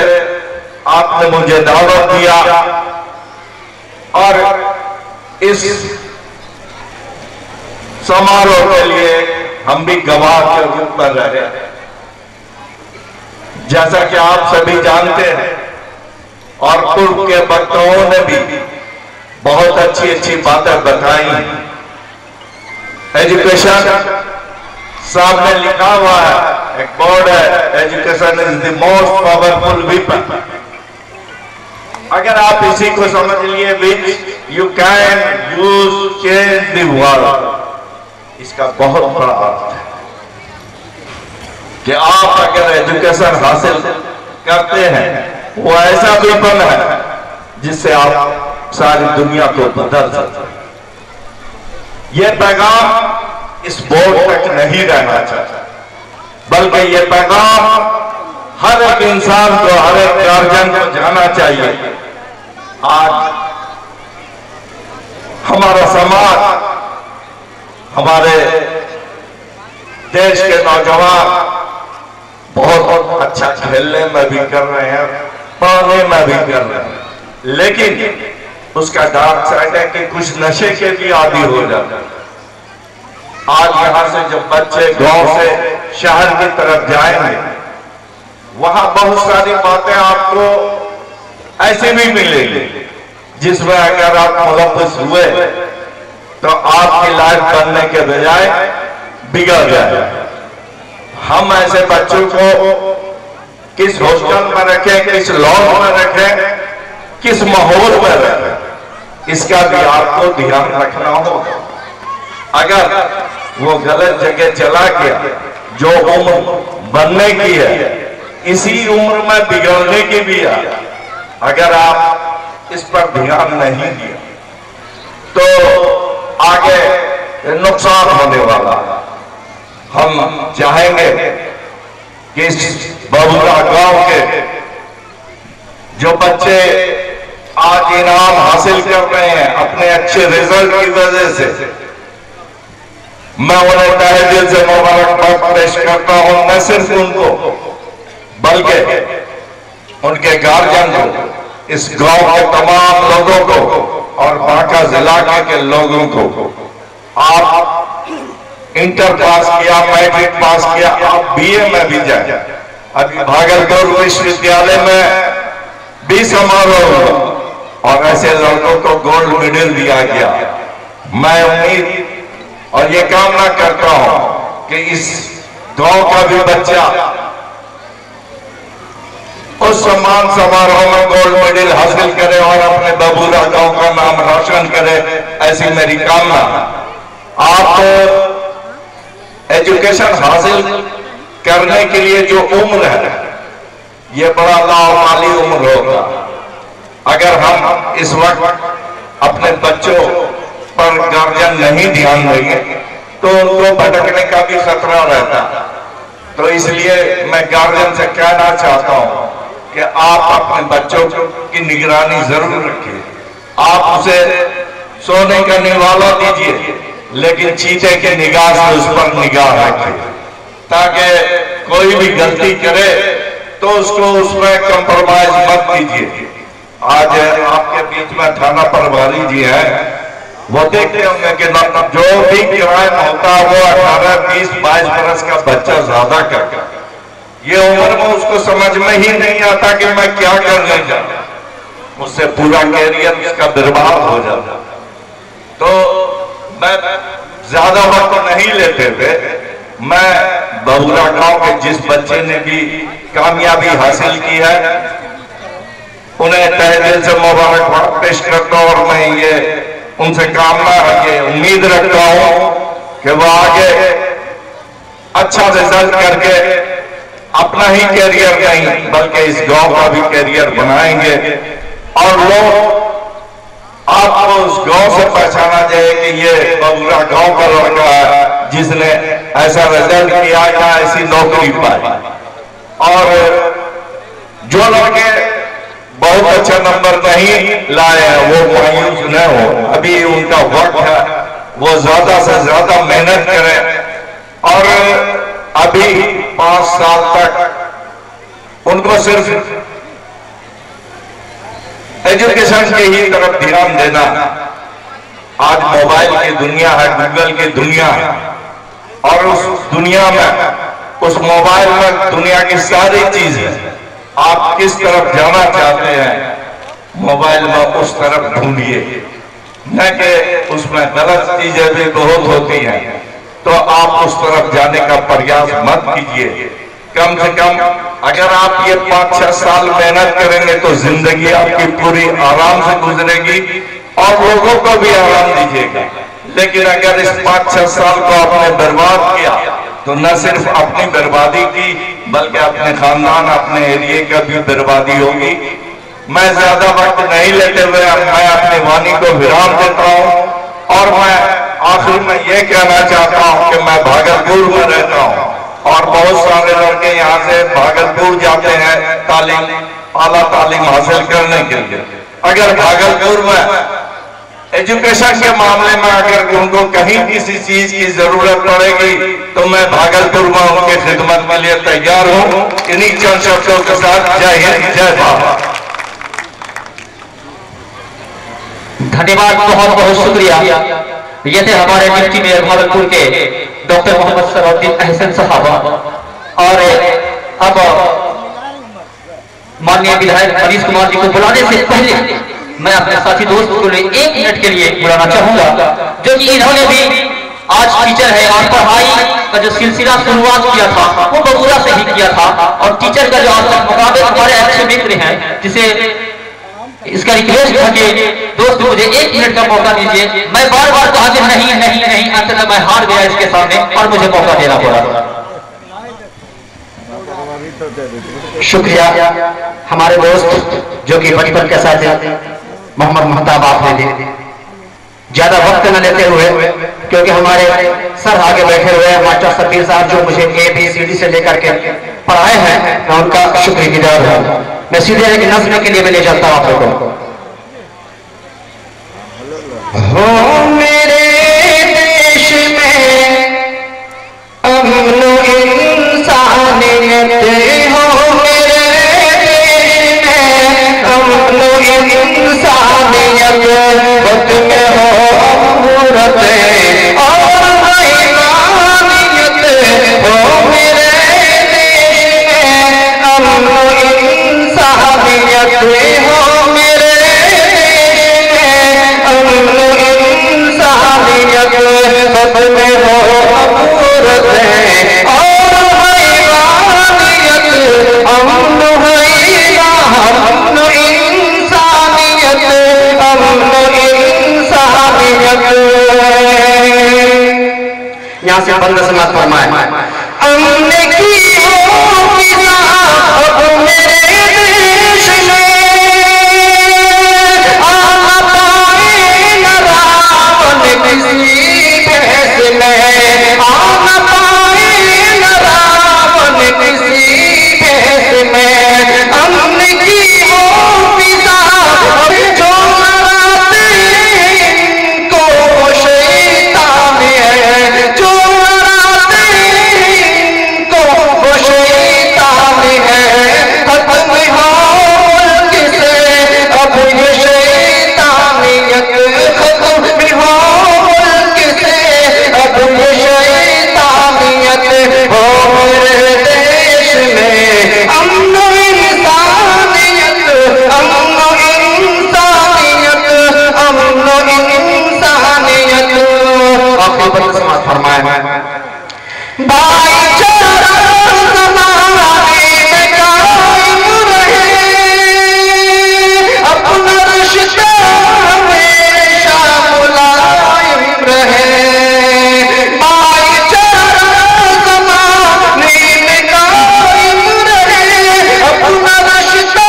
आपने मुझे दावत दिया और इस समारोह के लिए हम भी गवाह के रूप में रहे। जैसा कि आप सभी जानते हैं और पूर्व के वक्ताओं ने भी बहुत अच्छी अच्छी बातें बताई। एजुकेशन सामने लिखा हुआ है, एक बोर्ड है, education is the most powerful weapon. अगर आप इसी को समझ लिए, which you can use change the world, इसका बहुत बड़ा अर्थ है कि आप अगर एजुकेशन हासिल करते हैं, वो ऐसा वेपन है जिससे आप सारी दुनिया को बदल सकते हैं। यह पैगाम इस बोर्ड तक नहीं रहना चाहता, बल्कि यह पैगाम हर एक इंसान को, हर एक गार्जियन को जाना चाहिए। आज हमारा समाज, हमारे देश के नौजवान बहुत अच्छा खेलने में भी कर रहे हैं, पढ़ने में भी कर रहे हैं, लेकिन उसका डार्क साइड है कि कुछ नशे के भी आदी हो जाते हैं। आज यहां से जब बच्चे गांव से शहर की तरफ जाएंगे, वहां बहुत सारी बातें आपको ऐसी भी मिलेंगी जिसमें अगर आप मुलव्वस हुए तो आपकी लाइफ बनने के बजाय बिगड़ जाए। हम ऐसे बच्चों को किस हॉस्टल में रखें, किस लॉज में रखें, किस माहौल में रखें, इसका भी आपको ध्यान रखना होगा। अगर वो गलत जगह चला गया, जो उम्र बनने की है, इसी उम्र में बिगड़ने की भी है, अगर आप इस पर ध्यान नहीं दिया तो आगे नुकसान होने वाला। हम चाहेंगे कि इस बबूरा गांव के जो बच्चे आज इनाम हासिल कर रहे हैं अपने अच्छे रिजल्ट की वजह से, मैं उन्हें तहे दिल से मुबारकबाद पेश करता हूं, न सिर्फ उनको बल्कि उनके गार्जियन को, इस गांव के तमाम लोगों को और बांका जिला के लोगों को। आप इंटर पास किया, मैट्रिक पास किया, आप बीए में भी जाए। अभी भागलपुर विश्वविद्यालय में भी समारोह और ऐसे लड़कों को गोल्ड मेडल दिया गया। मैं उम्मीद और ये कामना करता हूं कि इस गांव का भी बच्चा उस सम्मान समारोह में गोल्ड मेडल हासिल करे और अपने बबूरा गांव का नाम रोशन करे, ऐसी मेरी कामना। आप एजुकेशन हासिल करने के लिए जो उम्र है, ये बड़ा लावाली उम्र होगा। अगर हम इस वक्त अपने बच्चों पर गार्जियन नहीं ध्यान देंगे तो उनको भटकने का भी खतरा रहता। तो इसलिए मैं गार्जियन से कहना चाहता हूं कि आप अपने बच्चों की निगरानी जरूर रखिए। आप उसे सोने का निवाला दीजिए, लेकिन चीते की निगाह से उस पर निगाह रखिए, ताकि कोई भी गलती करे तो उसको उसमें कंप्रोमाइज मत कीजिए। आज आपके बीच में थाना प्रभारी जी हैं, वो देखते होंगे कि जो भी क्राइम होता है वो 18, 20, 22 बरस का बच्चा ज्यादा करता। ये उम्र में उसको समझ में ही नहीं आता कि मैं क्या करने जा रहा, उससे पूरा कैरियर उसका बर्बाद हो जाता। तो मैं ज्यादा वक्त नहीं लेते थे, मैं बबूरा गांव के जिस बच्चे ने भी कामयाबी हासिल की है उन्हें तहे दिल से मुबारकबाद पेश करता हूं और मैं ये उनसे कामना रखे उम्मीद रखता हूं कि वो आगे अच्छा रिजल्ट करके अपना ही कैरियर नहीं बल्कि इस गांव का भी कैरियर बनाएंगे और लोग आपको उस गांव से पहचाना जाए कि ये बबूरा गांव का लड़का है जिसने ऐसा रिजल्ट किया या ऐसी नौकरी पाई। और जो लड़के बहुत अच्छा नंबर नहीं लाए हैं वो मायूस न हो, अभी उनका वक्त है, वो ज्यादा से ज्यादा मेहनत करें और अभी 5 साल तक उनको सिर्फ एजुकेशन के ही तरफ ध्यान देना। आज मोबाइल की दुनिया है, गूगल की दुनिया है और उस दुनिया में, उस मोबाइल में दुनिया की सारी चीज है। आप किस तरफ जाना चाहते हैं मोबाइल में उस तरफ ढूंढिए, न कि उसमें गलत चीजें भी बहुत होती हैं, तो आप उस तरफ जाने का प्रयास मत कीजिए। कम से कम अगर आप ये 5-6 साल मेहनत करेंगे तो जिंदगी आपकी पूरी आराम से गुजरेगी और लोगों को भी आराम दीजिएगा। लेकिन अगर इस 5-6 साल को आपने बर्बाद किया तो न सिर्फ अपनी बर्बादी की बल्कि अपने खानदान, अपने एरिया का भी बर्बादी होगी। मैं ज्यादा वक्त नहीं लेते हुए मैं अपनी वाणी को विराम देता हूं और मैं आखिर में ये कहना चाहता हूं कि मैं भागलपुर में रहता हूं और बहुत सारे लड़के यहाँ से भागलपुर जाते हैं आला तालीम हासिल करने के लिए। अगर भागलपुर में एजुकेशन के मामले में अगर उनको कहीं किसी चीज की जरूरत पड़ेगी तो मैं भागलपुर में उनके खिदमत के लिए तैयार हूं। इन्हीं चंद शब्दों के साथ जय हिंद, जय भारत।
धन्यवाद, बहुत बहुत शुक्रिया। ये थे हमारे डिप्टी मेयर भागलपुर के डॉक्टर मोहम्मद सलाउद्दीन अहसन साहब। और अब माननीय विधायक मनीष कुमार जी को बुलाने से पहले मैं अपने साथी दोस्त को 1 मिनट के लिए बुलाना चाहूंगा, जो कि इन्होंने भी आज टीचर है और पढ़ाई का जो सिलसिला शुरुआत किया था वो बबूरा से ही किया था। और टीचर का जो आज तक मुकाबले हमारे अच्छे मित्र हैं, जिसे इसका रिक्वेस्ट था कि दोस्त मुझे 1 मिनट का मौका दीजिए। मैं बार बार कहा कि नहीं नहीं नहीं, अंततः मैं हार गया इसके सामने और मुझे मौका देना पड़ा।
शुक्रिया हमारे दोस्त जो कि बचपन के साथ मोहम्मद महताब आपने दी। ज्यादा वक्त न लेते हुए, क्योंकि हमारे सर आगे बैठे हुए हैं मास्टर सफीर साहब जो मुझे ABCD से लेकर के पढ़ाए हैं, मैं उनका शुक्रगुजार हूं। मैं सीधे एक नज्म के लिए मैं ले जाता हूं आप लोगों को। हो मेरे देश में इंसानियत हो मेरे देश में, अमन इंसानियत वक्त में हो मूरत और ईमानियत हो मेरे देश में, अमन इंसानियत हो मेरे देश में, अमन इंसानियत वक्त में हो मूरत और ईमानियत, अमन इंसानियत, अमन इंसानियत। यहाँ से बंद समाज फरमाए, हमने की हो फिजा अब मेरे देश में, आ पाए न रावण किसी बहस में, आ पाए न रावण किसी बहस में, हमने की हो फिजा जो लड़ाते इनको वो शैतान है, जो लड़ाते इनको वो शैतान है, खत्म हो मुल्क से अब ये शैतानियत, खत्म हो मुल्क से अब ये शैतानियत हो मेरे देश में, अमन इंसानियत, अमन इंसानियत, अमन इंसानियत। आखिरी बंद समाज फरमाए, भाईचारा ज़माने में कायम रहे, अपना रिश्ता हमेशा मुलायम रहे, भाईचारा ज़माने में कायम रहे, अपना रिश्ता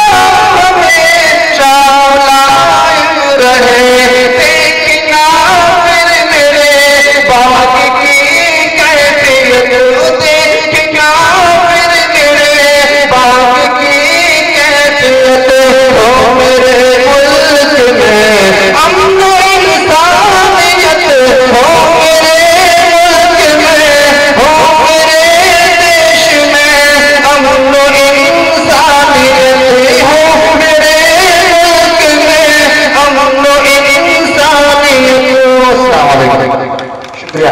हमेशा मुलायम रहे, देखना फिर मेरे बाग की कैफियत, देखना फिर मेरे बाग की कैफियत हो मेरे मुल्क में, अमन इंसानियत हो मेरे मुल्क में, हो मेरे देश में, अमन इंसानियत हो मेरे मुल्क में, अमन इंसानियत। शुक्रिया,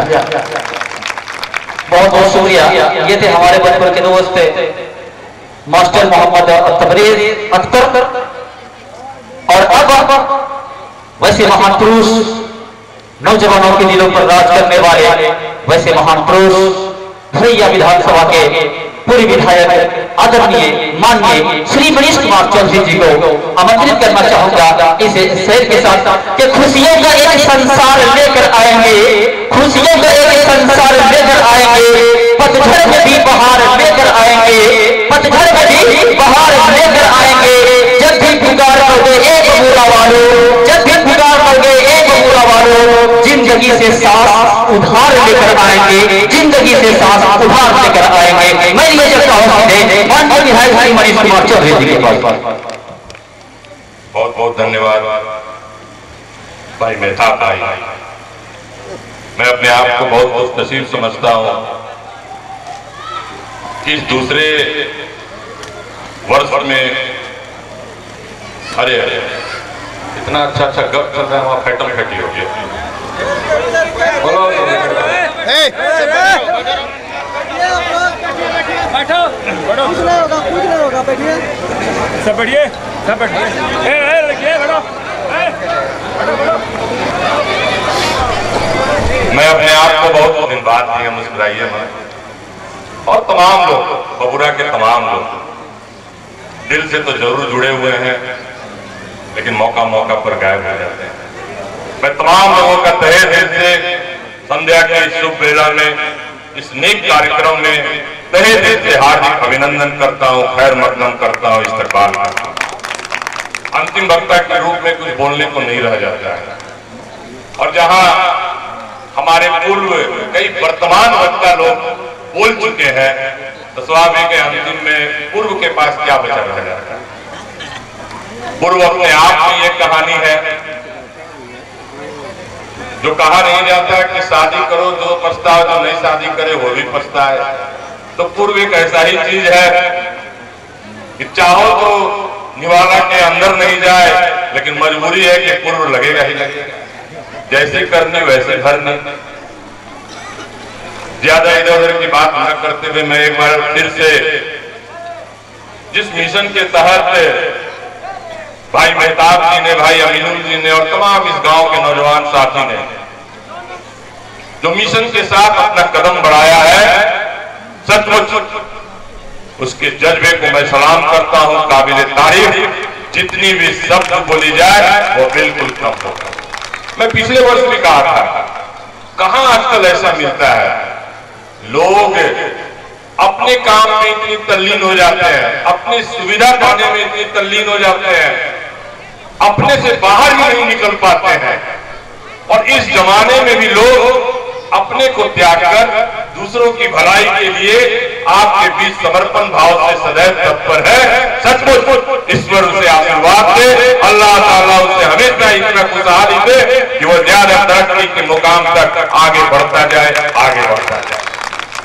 बहुत बहुत शुक्रिया। ये थे हमारे बचपन के दोस्त मास्टर मोहम्मद तबरेज अख्तर। और अब वैसे महान पुरुष, नौजवानों के दिलों पर राज करने वाले वैसे महान पुरुष धरैया विधानसभा के पूर्व विधायक आदरणीय माननीय श्री मनीष कुमार चौधरी जी को आमंत्रित करना चाहूंगा इस शेर के साथ कि खुशियों का एक संसार लेकर आएंगे, खुशियों का एक संसार लेकर आएंगे, पतझड़ में भी बहार लेकर आएंगे, पतझड़ में भी बहार लेकर आएंगे, जब भी पुकार करोगे एक बुरा वालों, जब भी पुकार करोगे एक बुरा वालों, जिंदगी से सांस उधार लेकर आएंगे, जिंदगी से सांस उधार लेकर आएंगे। मैं ये चाहता हूँ सीधे माननीय विधायक श्री मनीष कुमार चौधरी जी के पास।
बहुत बहुत धन्यवाद भाई मेहताब भाई। मैं अपने आप को बहुत खुशनसीब समझता हूँ कि इस दूसरे वर्ष में अरे अरे इतना अच्छा अच्छा गप चल रहा है, वहाँ फैटम फैटी हो गया। बोलो
बैठो बैठो, कुछ नहीं होगा बैठिए, सब बैठिए, सब बैठिए, लड़किए बैठो,
मैं अपने आप को बहुत दिन बाद दिया मुस्कुराइए मत। और तमाम लोग, बबुरा के तमाम लोग दिल से तो जरूर जुड़े हुए हैं, लेकिन मौका मौका पर गायब हो जाते हैं। मैं तमाम लोगों का तहे दिल से संध्या के इस शुभ वेला में, इस नेक कार्यक्रम में तहे दिल से हार्दिक अभिनंदन करता हूँ, खैर मकदम करता हूँ, इस्तकबाल करता हूँ। अंतिम वक्ता के रूप में कुछ बोलने को नहीं रह जाता है, और जहाँ हमारे पूर्व कई वर्तमान वक्ता लोग बोल चुके हैं, तो स्वाभाविक है अंतिम में पूर्व के पास क्या बचा रह जाता है। पूर्व अपने आप में एक कहानी है जो कहा नहीं जाता कि शादी करो जो पछताओ, जो नहीं शादी करे वो भी पछताए।
तो पूर्व एक ऐसा ही चीज है कि चाहो तो निवाला के अंदर नहीं जाए, लेकिन मजबूरी है कि पूर्व लगेगा ही लगेगा। जैसे करनी वैसे भरनी। ज्यादा इधर उधर की बात न करते हुए मैं एक बार फिर से जिस मिशन के तहत भाई मेहताब जी ने, भाई अमीनुल जी ने और तमाम इस गांव के नौजवान साथी ने जो मिशन के साथ अपना कदम बढ़ाया है, सचमुच उसके जज्बे को मैं सलाम करता हूं। काबिल तारीफ। जितनी भी शब्द बोली जाए वो बिल्कुल कम होगा। मैं पिछले वर्ष भी कहा था, कहां आजकल ऐसा मिलता है, लोग अपने काम में इतनी तल्लीन हो जाते हैं, अपनी सुविधा पाने में इतनी तल्लीन हो जाते हैं, अपने से बाहर ही नहीं निकल पाते हैं। और इस जमाने में भी लोग अपने को त्याग कर दूसरों की भलाई के लिए आपके बीच समर्पण भाव से सदैव तत्पर है। सचमुच ईश्वर उसे आशीर्वाद दे, अल्लाह ताला उसे हमेशा इतना खुशहाली दे कि वो ज्यादा तरक्की के मुकाम तक आगे बढ़ता जाए, आगे बढ़ता जाए।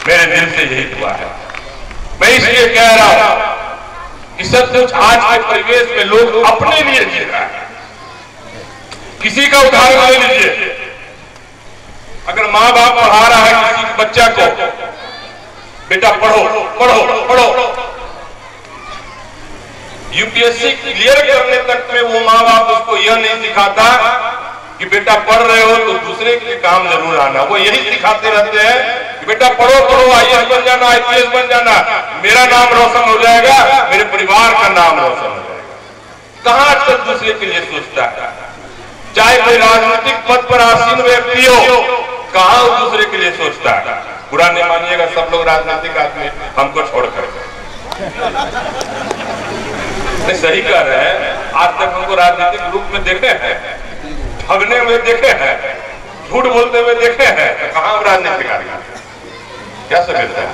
मेरे दिल से यही दुआ है। मैं इसलिए कह रहा हूं कि सचमुच आज के परिवेश में लोग अपने लिए जी रहा है। किसी का उदाहरण ले लीजिए, अगर माँ बाप पढ़ा रहा है किसी बच्चा को, बेटा पढ़ो पढ़ो पढ़ो, यूपीएससी क्लियर करने तक में वो माँ बाप उसको यह नहीं सिखाता कि बेटा पढ़ रहे हो तो दूसरे के काम जरूर आना। वो यही सिखाते रहते हैं कि बेटा पढ़ो पढ़ो, आईएएस बन जाना, आईपीएस बन जाना, मेरा नाम रोशन हो जाएगा, मेरे परिवार का नाम रोशन हो जाएगा। कहां आजकल दूसरे के लिए सोचता है? चाहे कोई राजनीतिक पद पर आसीन व्यक्ति हो, कहां वो दूसरे के लिए सोचता है? बुरा नहीं मानिएगा सब लोग राजनीतिक आदमी, हमको छोड़कर नहीं, सही कह रहे हैं। आज तक हमको राजनीतिक रूप में देखे हैं, ठगने हुए देखे हैं, झूठ बोलते हुए देखे हैं, तो कहां राजनीतिक आदमी क्या समझता है?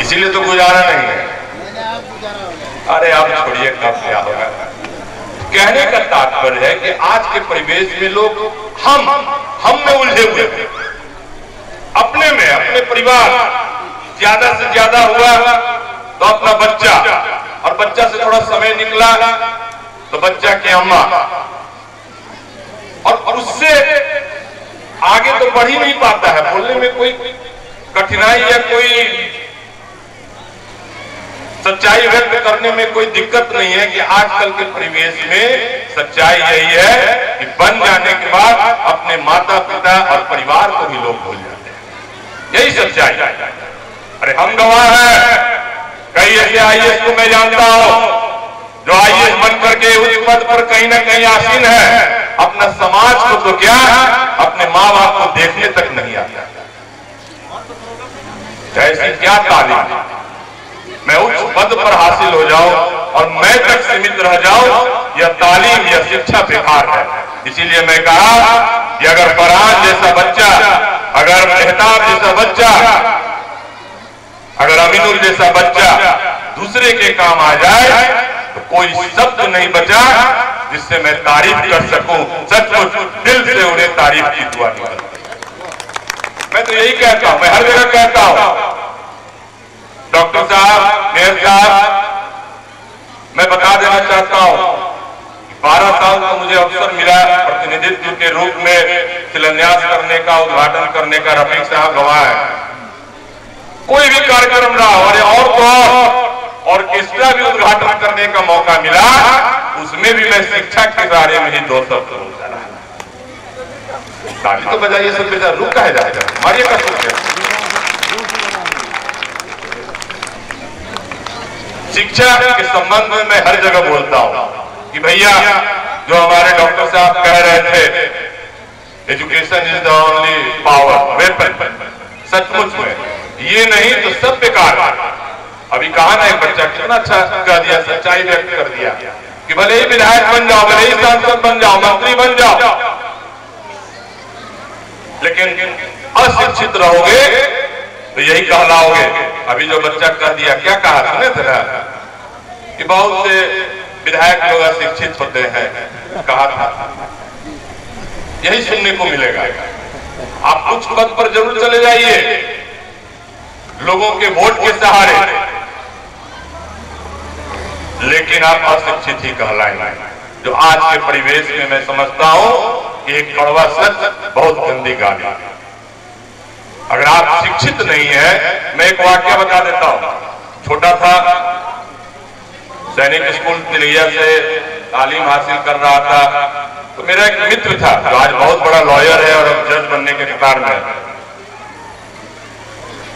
इसीलिए तो गुजारा नहीं है। अरे आप छोड़िए, कब क्या होगा। कहने का तात्पर्य है कि आज के परिवेश में लोग हम में उलझे हुए हैं, अपने में, अपने परिवार, ज्यादा से ज्यादा हुआ तो अपना बच्चा, और बच्चा से थोड़ा समय निकला तो बच्चा की अम्मा, और उससे आगे तो बढ़ ही नहीं पाता है। बोलने में कोई कठिनाई या कोई सच्चाई व्यक्त करने में कोई दिक्कत नहीं है कि आजकल के परिवेश में सच्चाई यही है कि बन जाने के बाद अपने माता पिता और परिवार को भी लोग भूल जाते हैं। यही सच्चाई है। अरे हम गवाह हैं, कई ऐसे आईएएस को मैं जानता हूं जो आईएएस बन करके उस पद पर कहीं ना कहीं आसीन है, अपना समाज को तो क्या, अपने माँ बाप को देखने तक नहीं आता। ऐसी क्या तालीम, मैं उच्च पद पर हासिल हो जाऊं और मैं तक सीमित रह जाऊं, यह तालीम, यह शिक्षा बेकार है। इसीलिए मैं कहा कि अगर फरहान जैसा बच्चा, अगर मेहताब जैसा बच्चा, अगर अमीनुल जैसा बच्चा दूसरे के काम आ जाए तो कोई शब्द नहीं बचा जिससे मैं तारीफ कर सकूं। सचमुच दिल से उन्हें तारीफ की दुआ निकलती। मैं तो यही कहता हूं, मैं हर जगह कहता हूं, डॉक्टर साहब, मेयर साहब, मैं बता देना चाहता हूं 12 साल का मुझे अवसर मिला प्रतिनिधित्व के रूप में शिलान्यास करने का, उद्घाटन करने का। रफीक साहब गवाह है। कोई भी कार्यक्रम रहा और तो ऑर्केस्ट्रा भी उद्घाटन करने का मौका मिला, उसमें भी मैं शिक्षा के बारे में ही 2 शब्द बोलता रहा। ताली तो बजाइए सब, बेटा रुक है जाएगा, मारिए का सोच। शिक्षा के संबंध में मैं हर जगह बोलता हूं कि भैया, जो हमारे डॉक्टर साहब कह रहे थे, education is the only power weapon, सचमुच में ये नहीं तो सब बेकार है। अभी कहा ना एक बच्चा, कितना अच्छा कह दिया, सच्चाई व्यक्त कर दिया कि भले ही विधायक बन जाओ, भले ही सांसद बन जाओ, मंत्री बन जाओ, लेकिन अशिक्षित रहोगे तो यही कहलाओगे। अभी जो बच्चा कह दिया, क्या कहा सुने थे ना कि बहुत से विधायक लोग अशिक्षित होते हैं, कहा था। यही सुनने को मिलेगा। आप कुछ पद पर जरूर चले जाइए, लोगों के वोट के सहारे, लेकिन आप अशिक्षित ही कहलाएंगे, जो आज के परिवेश में मैं समझता हूं कि एक कड़वा सच, बहुत गंदी गाली। अगर आप शिक्षित नहीं है, मैं एक वाक्य बता देता हूं। छोटा था, सैनिक स्कूल तिलैया से तालीम हासिल कर रहा था, तो मेरा एक मित्र था जो आज बहुत बड़ा लॉयर है और अब जज बनने के कतार में है।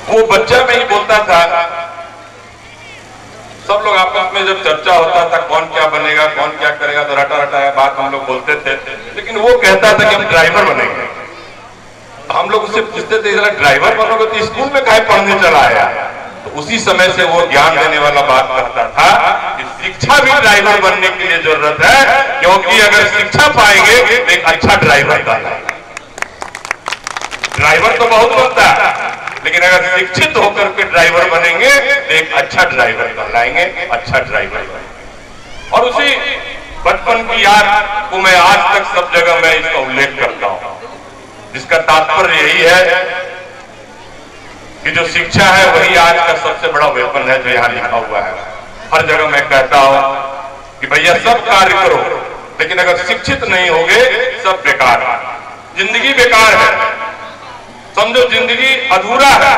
वो बच्चा में ही बोलता था, सब लोग आपस में जब चर्चा होता था कौन क्या बनेगा, कौन क्या करेगा, तो रटा रटा बात हम लोग बोलते थे, लेकिन वो कहता था कि हम ड्राइवर बनेंगे। हम लोग उससे पूछते थे, जरा ड्राइवर बनोगे तो स्कूल में काहे पढ़ने चला आया? तो उसी समय से वो ज्ञान देने वाला बात करता था कि शिक्षा भी ड्राइवर बनने के लिए जरूरत है, क्योंकि अगर शिक्षा पाएंगे तो एक अच्छा ड्राइवर बनना। ड्राइवर तो बहुत बनता है, लेकिन अगर शिक्षित होकर के ड्राइवर बनेंगे तो एक अच्छा ड्राइवर कहलाएंगे, अच्छा ड्राइवर। और उसी बचपन की याद को मैं आज तक सब जगह मैं इसका उल्लेख करता हूं, जिसका तात्पर्य यही है कि जो शिक्षा है वही आज का सबसे बड़ा वेपन है जो यहां लिखा हुआ है। हर जगह मैं कहता हूं कि भैया सब कार्य करो, लेकिन अगर शिक्षित नहीं होगे सब बेकार है, जिंदगी बेकार है, समझो जिंदगी अधूरा है।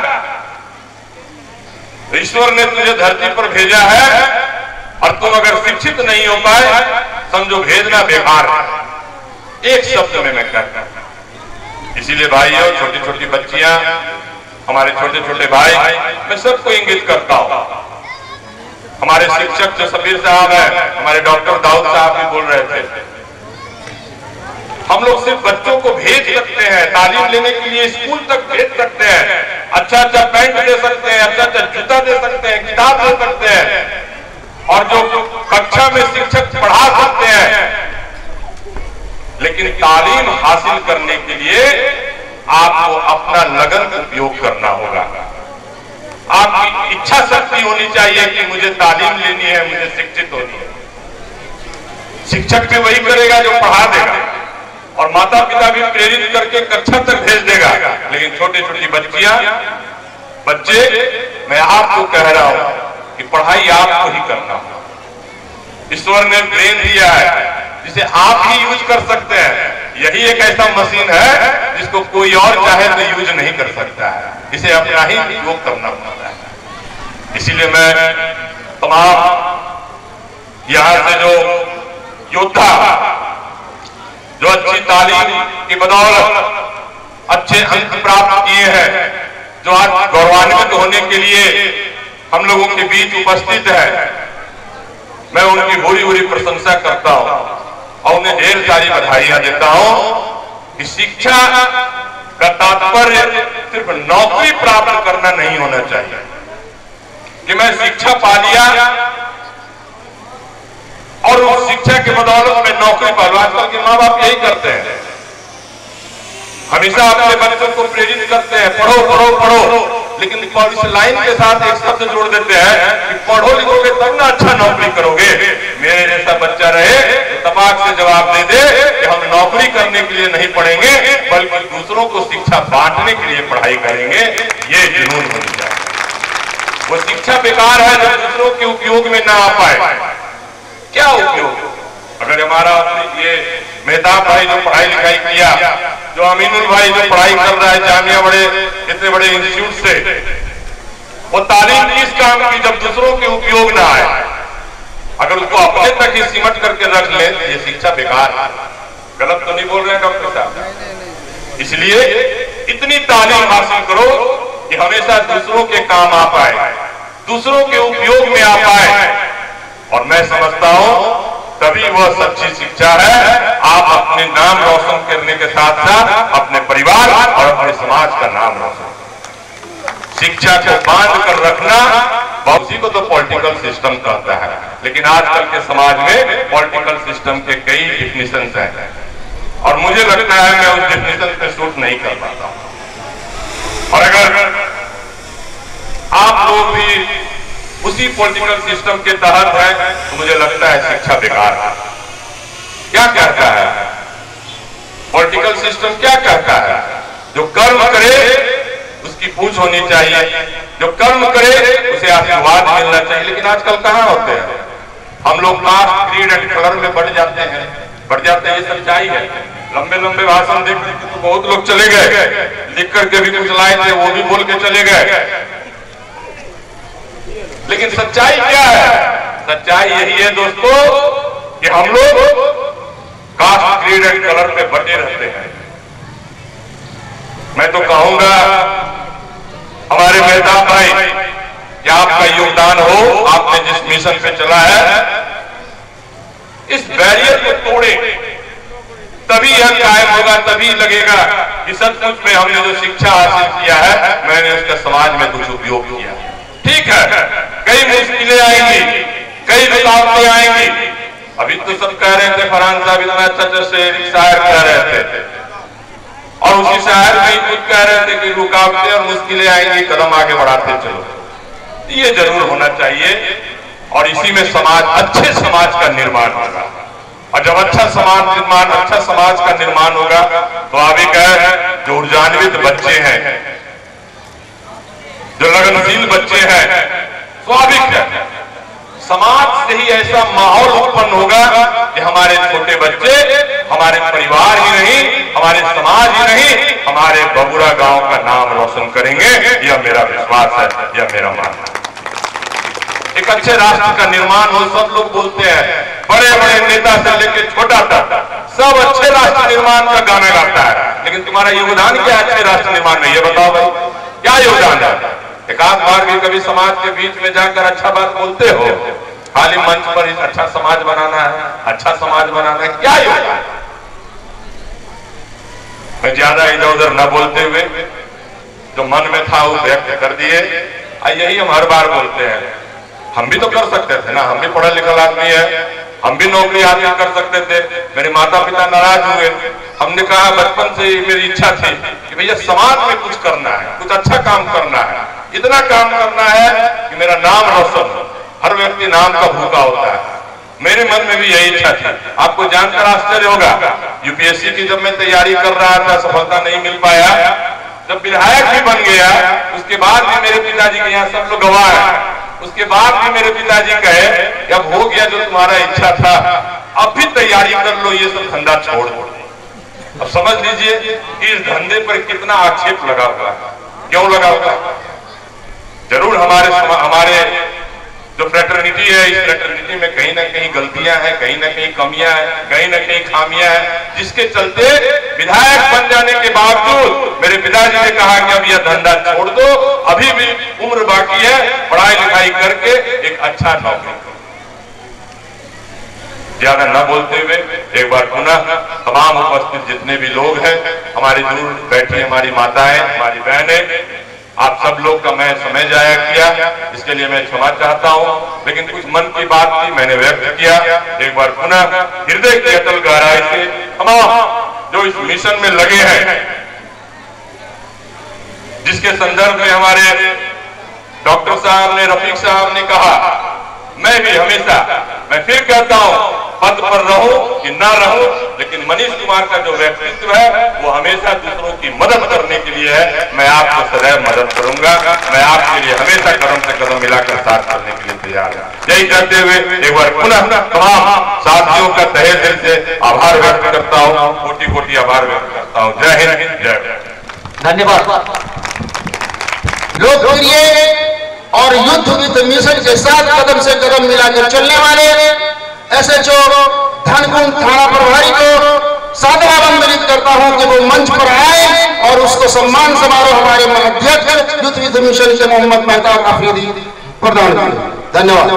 ईश्वर ने तुझे धरती पर भेजा है और तुम अगर शिक्षित नहीं हो पाए, समझो भेजना बेकार है। एक शब्द में मैं कहता हूं। इसीलिए भाइयों, छोटी छोटी बच्चियां, हमारे छोटे छोटे भाई, मैं सबको इंगित करता हूं। हमारे शिक्षक जो सबीर साहब हैं, हमारे डॉक्टर दाऊद साहब भी बोल रहे थे, हम लोग सिर्फ बच्चों को भेज सकते हैं, तालीम लेने के लिए स्कूल तक भेज सकते हैं, अच्छा अच्छा पैंट दे सकते हैं, अच्छा अच्छा जूता दे सकते हैं, किताब दे सकते हैं, और जो कक्षा में शिक्षक पढ़ा सकते हैं, लेकिन तालीम हासिल करने के लिए आपको अपना लगन उपयोग करना होगा। आपकी इच्छा शक्ति होनी चाहिए कि मुझे तालीम लेनी है, मुझे शिक्षित होनी है। शिक्षक भी वही करेगा जो पढ़ा देगा, और माता पिता भी प्रेरित करके कक्षा तक भेज देगा, लेकिन छोटी छोटी बच्चियां, बच्चे, मैं आपको कह रहा हूं कि पढ़ाई आपको ही करना होगा। ईश्वर ने ब्रेन दिया है जिसे आप ही यूज कर सकते हैं। यही एक ऐसा मशीन है जिसको कोई और चाहे तो यूज नहीं कर सकता है, इसे अपना ही उपयोग करना पड़ता है। इसीलिए मैं तमाम यहां से जो योद्धा जो अच्छी तालीम की बदौलत अच्छे अंक प्राप्त किए हैं, जो आज गौरवान्वित होने के लिए हम लोगों के बीच उपस्थित है, मैं उनकी भूरी भूरी प्रशंसा करता हूं और उन्हें ढेर सारी बधाइयां देता हूं कि शिक्षा का तात्पर्य सिर्फ नौकरी प्राप्त करना नहीं होना चाहिए कि मैं शिक्षा पा लिया और उस शिक्षा के बदौलत में नौकरी पा लूं। आजकल के माँ बाप यही करते हैं, हमेशा अपने बच्चों को प्रेरित करते हैं, पढ़ो पढ़ो पढ़ो, लेकिन इस लाइन के साथ एक शब्द जोड़ देते हैं कि पढ़ो लिखोगे तब ना अच्छा नौकरी करोगे। मेरे जैसा बच्चा रहे तो तपाक से जवाब दे दे कि हम नौकरी करने के लिए नहीं पढ़ेंगे, बल्कि दूसरों को शिक्षा बांटने के लिए पढ़ाई करेंगे। ये जुनून होनी चाहिए। वो शिक्षा बेकार है जो दूसरों के उपयोग में ना आ पाए। क्या उपयोग? अगर हमारा ये मेहताब भाई जो पढ़ाई लिखाई किया, जो अमीनुल भाई जो पढ़ाई कर रहा है जामिया बड़े इतने बड़े इंस्टीट्यूट से, वो तालीम किस काम की जब दूसरों के उपयोग ना आए? अगर उसको अपने तक ही सिमट करके रख ले तो ये शिक्षा बेकार है। गलत तो नहीं बोल रहे हैं डॉक्टर साहब? इसलिए इतनी तालीम हासिल करो कि हमेशा दूसरों के काम आ पाए, दूसरों के उपयोग में आ पाए, और मैं समझता हूं तभी वह सच्ची शिक्षा है। आप अपने नाम रोशन करने के साथ साथ अपने परिवार और अपने समाज का नाम रोशन। शिक्षा को बांध कर रखना, बहुत सी को तो पॉलिटिकल सिस्टम कहता है, लेकिन आजकल के समाज में पॉलिटिकल सिस्टम के कई डिफिनेशंस हैं, और मुझे लगता है मैं उस डिफिनेशन पे सूट नहीं कर पाता हूं। और अगर आप लोग भी उसी पॉलिटिकल सिस्टम के तहत है तो मुझे लगता है शिक्षा बेकार है। क्या कहता है पॉलिटिकल सिस्टम? क्या कहता है? जो कर्म करे उसकी पूछ होनी चाहिए। जो कर्म करे उसे आशीर्वाद मिलना चाहिए। लेकिन आजकल कहाँ होते हैं हम लोग, कास्ट क्रीड एंड कलर में बढ़ जाते हैं। ये सच्चाई है। लंबे लंबे भाषण देख तो बहुत लोग चले गए, लिख करके भी कुछ लाए थे वो भी बोल के चले गए। लेकिन सच्चाई क्या है? सच्चाई यही है दोस्तों कि हम लोग कास्ट क्रीड एंड कलर पे बटे रहते हैं। मैं तो कहूंगा हमारे मेहताब भाई कि आपका योगदान हो, आपने जिस मिशन पे चला है इस बैरियर को तोड़े, तभी यह कायम होगा, तभी लगेगा कि सचमुच में हमने जो शिक्षा हासिल किया है मैंने उसका समाज में कुछ उपयोग किया। ठीक है, कई मुश्किलें आएंगी, कई रुकावटें आएंगी। अभी तो सब कह रहे थे फरहान साहब इतना अच्छा से शायर कह रहे थे, और उसी शायर में खुद कह रहे थे कि रुकावटें और मुश्किलें आएंगी, कदम आगे बढ़ाते चलो। ये जरूर होना चाहिए और इसी में समाज, अच्छे समाज का निर्माण होगा। और जब अच्छा समाज का निर्माण होगा तो आगे कहे जो ऊर्जान्वित बच्चे हैं, जो लगनशील बच्चे हैं, स्वाभाविक है समाज से ही ऐसा माहौल उत्पन्न होगा कि हमारे छोटे बच्चे हमारे परिवार ही नहीं, हमारे समाज ही नहीं, हमारे बबुरा गांव का नाम रोशन करेंगे। यह मेरा विश्वास है, यह मेरा मानना है। एक अच्छे राष्ट्र का निर्माण हो, सब लोग बोलते हैं, बड़े बड़े नेता से लेकर छोटा तक सब अच्छे राष्ट्र निर्माण का गाना गाता है, लेकिन तुम्हारा योगदान क्या है अच्छे राष्ट्र निर्माण में? ये बताओ भाई, क्या योगदान है? एकाध बार भी कभी समाज के बीच में जाकर अच्छा बात बोलते हो? खाली मंच पर इस अच्छा समाज बनाना है, अच्छा समाज बनाना है, क्या योगदान? मैं ज्यादा इधर उधर न बोलते हुए जो मन में था वो व्यक्त कर दिए। यही हम हर बार बोलते हैं, हम भी तो कर सकते थे ना, हम भी पढ़ा लिखा आदमी है, हम भी नौकरी हासिल कर सकते थे। मेरे माता पिता नाराज हुए, हमने कहा बचपन से मेरी इच्छा थी कि भैया समाज में कुछ करना है, कुछ अच्छा काम करना है, इतना काम करना है कि मेरा नाम रोशन हो। हर व्यक्ति नाम का भूखा होता है, मेरे मन में भी यही इच्छा थी। आपको जानकर आश्चर्य होगा, यूपीएससी की जब मैं तैयारी कर रहा था सफलता नहीं मिल पाया, जब विधायक भी बन गया उसके बाद भी मेरे पिताजी के यहाँ सब लोग गवाह हैं, उसके बाद भी मेरे पिताजी कहे कि अब हो गया जो तुम्हारा इच्छा था, अब भी तैयारी कर लो, ये सब धंधा छोड़ दो। अब समझ लीजिए कि इस धंधे पर कितना आक्षेप लगा हुआ है। क्यों लगा हुआ है? जरूर हमारे जो फ्रेटर्निटी है, इस फ्रेटर्निटी में कहीं ना कहीं गलतियां हैं, कहीं ना कहीं कमियां हैं, कहीं ना कहीं खामियां हैं, जिसके चलते विधायक बन जाने के बावजूद मेरे पिताजी ने कहा कि अब यह धंधा छोड़ दो, अभी भी उम्र बाकी है, पढ़ाई लिखाई करके एक अच्छा नौकरी करो। ज्यादा न बोलते हुए एक बार पुनः तमाम उपस्थित जितने भी लोग हैं, हमारी दूर बैठी हमारी माताएं, हमारी बहनें, आप सब लोग का मैं समय जाया किया, इसके लिए मैं क्षमा चाहता हूं, लेकिन कुछ मन की बात थी मैंने व्यक्त किया। एक बार पुनः हृदय की अटल गहराई से तमाम जो इस मिशन में लगे हैं, जिसके संदर्भ में हमारे डॉक्टर साहब ने, रफीक साहब ने कहा, मैं भी हमेशा, मैं फिर कहता हूं, पद पर रहूं कि ना रहूं, लेकिन मनीष कुमार का जो व्यक्तित्व है वो हमेशा दूसरों की मदद करने के लिए है। मैं आपको सदैव मदद करूंगा, मैं आपके लिए हमेशा कदम से कदम मिलाकर साथ करने के लिए तैयार हूं। यही कहते हुए एक बार पुनः तमाम साथियों का तहे दिल से आभार व्यक्त करता हूँ, कोटि कोटि आभार व्यक्त करता हूँ। जय हिंद, जय भारत।
धन्यवाद। लोकप्रिय और युद्ध विद मिशन के साथ कदम से कदम मिलाकर चलने वाले एसएचओ धनकुंड थाना प्रभारी को सादर आमंत्रित करता हूं कि वो मंच पर आए और उसको सम्मान समारोह हमारे अध्यक्ष युद्ध विद मिशन के मोहम्मद मेहताब आफरीदी प्रदान करें। धन्यवाद।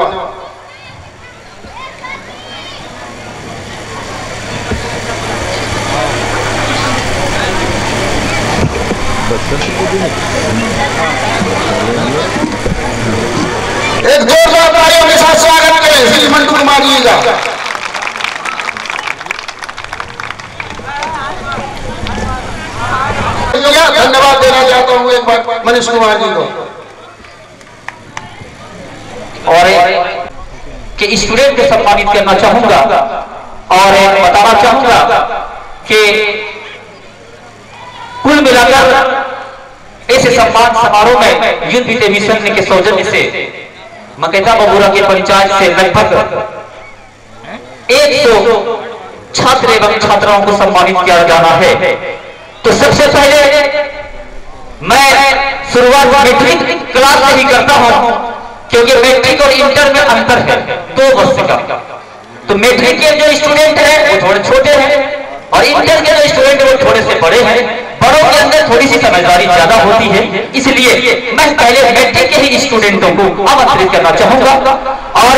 एक जोरदार तालियों के साथ स्वागत करें श्री मंटू कुमार जी का। धन्यवाद देना चाहता हूं एक बार मनीष कुमार जी को।
और कि स्टूडेंट को सम्मानित करना चाहूंगा और बताना चाहूंगा कि कुल मिलाकर ऐसे सम्मान समारोह में युद्ध बीते मिशन के सौजन्य से मकेता बबूरा के पंचायत से लगभग 100 छात्र एवं छात्राओं को सम्मानित किया जाना है। तो सबसे पहले मैं शुरुआत मैट्रिक क्लास से ही करता हूं, क्योंकि मैट्रिक और इंटर में अंतर है 2 वर्ष का। तो मैट्रिक के जो स्टूडेंट हैं वो थोड़े छोटे हैं और इंटर के जो स्टूडेंट हैं वो थोड़े से बड़े हैं। बड़ों के अंदर थोड़ी सी समझदारी ज्यादा होती है, इसलिए मैं पहले मैट्रिक के ही स्टूडेंटों को आमंत्रित करना चाहूंगा और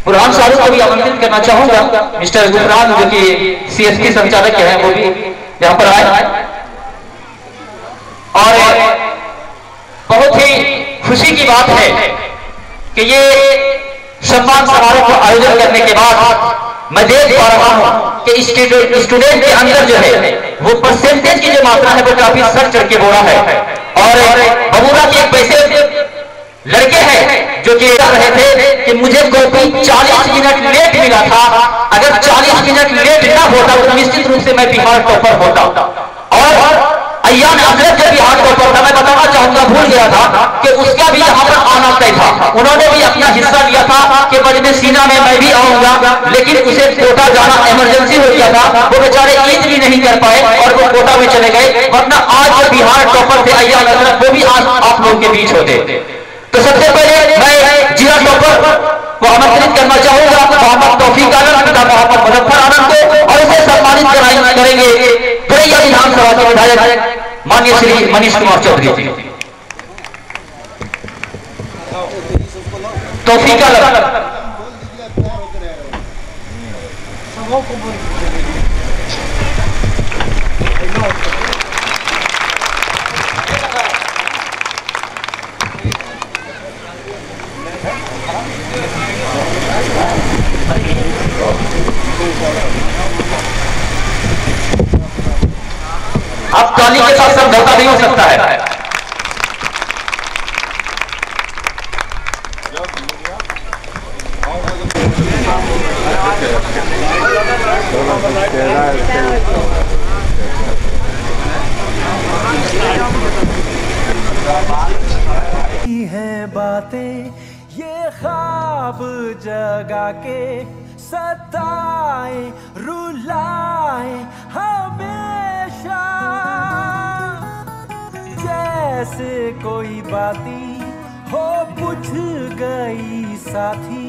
बुरहान शाहरुख को भी आमंत्रित करना चाहूंगा। मिस्टर गुफरान जो कि CSP संचालक हैं वो भी यहाँ पर आए और बहुत ही खुशी की बात है कि ये सम्मान समारोह का आयोजन करने के बाद मैं देख पा रहा हूं कि स्टूडेंट के अंदर जो है वो परसेंटेज की जो मात्रा है वो काफी सर चढ़ के बोला है। और बबूरा के एक पैसे लड़के हैं जो कि कह रहे थे कि मुझे कॉपी 40 मिनट लेट मिला था, अगर 40 मिनट लेट ना होता तो निश्चित रूप से मैं बिहार टॉपर होता। और अय्यान अजरत जो बिहार टॉपर था, मैं बताना चाहूंगा भूल गया था कि उसका भी यहाँ पर आना तय था। उन्होंने भी अपना हिस्सा लिया था कि बजने सीना में मैं भी आऊंगा, लेकिन उसे कोटा जाना इमरजेंसी हो गया था, वो बेचारे ईद भी नहीं कर पाए और वो कोटा में चले गए, वरना आज जो बिहार टॉपर थे अय्यान अजरत वो भी आज आप लोगों के बीच होते। तो सबसे पहले मैं जिला टॉपर को आमंत्रित करना चाहूंगा मोहम्मद तौफीक आलम पिता मोहम्मद मुजफ्फर आलम को, और उसे सम्मानित करेंगे धुरैया विधानसभा के विधायक माननीय श्री मनीष कुमार चौधरी जी। तौफीक आलम अब ताली के साथ समझौता नहीं हो सकता है।
हैं बातें ये ख्वाब जगा के सताए रुलाए हमेशा, जैसे कोई बाती हो बुझ गई साथी,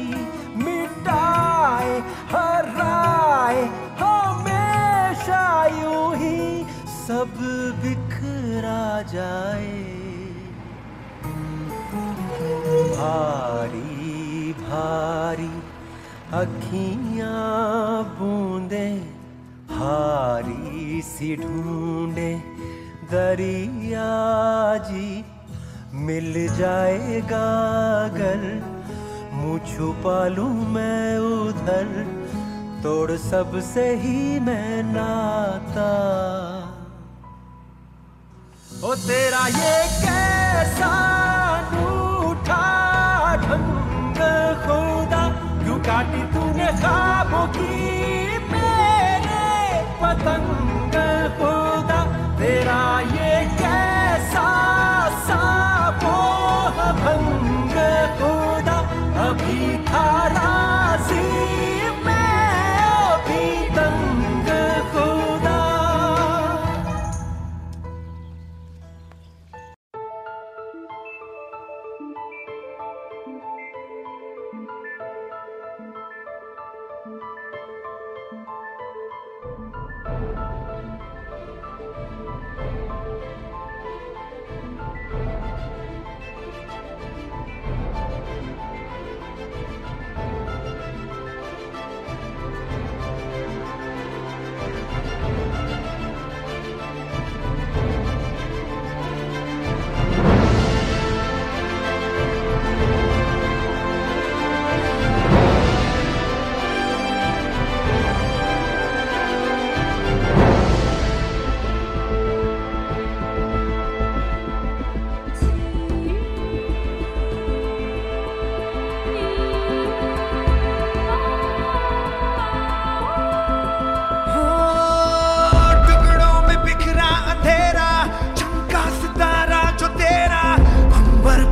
मिटाए हराए हमेशा, यूं ही सब बिखरा जाए। भारी भारी अखियां बूंदे भारी सी ढूंढे दरिया जी, मिल जाएगा अगर मुँह छुपा लूं मैं उधर, तोड़ सबसे ही मैं नाता। ओ तेरा ये कैसा रूठा ढंग खुदा, क्यों काटी तूने ख्वाबों की मेरे पतंग खुदा, तेरा ये कैसा साबोह भंग खुदा, अभी था राज़ी मैं अभी तंग खुदा।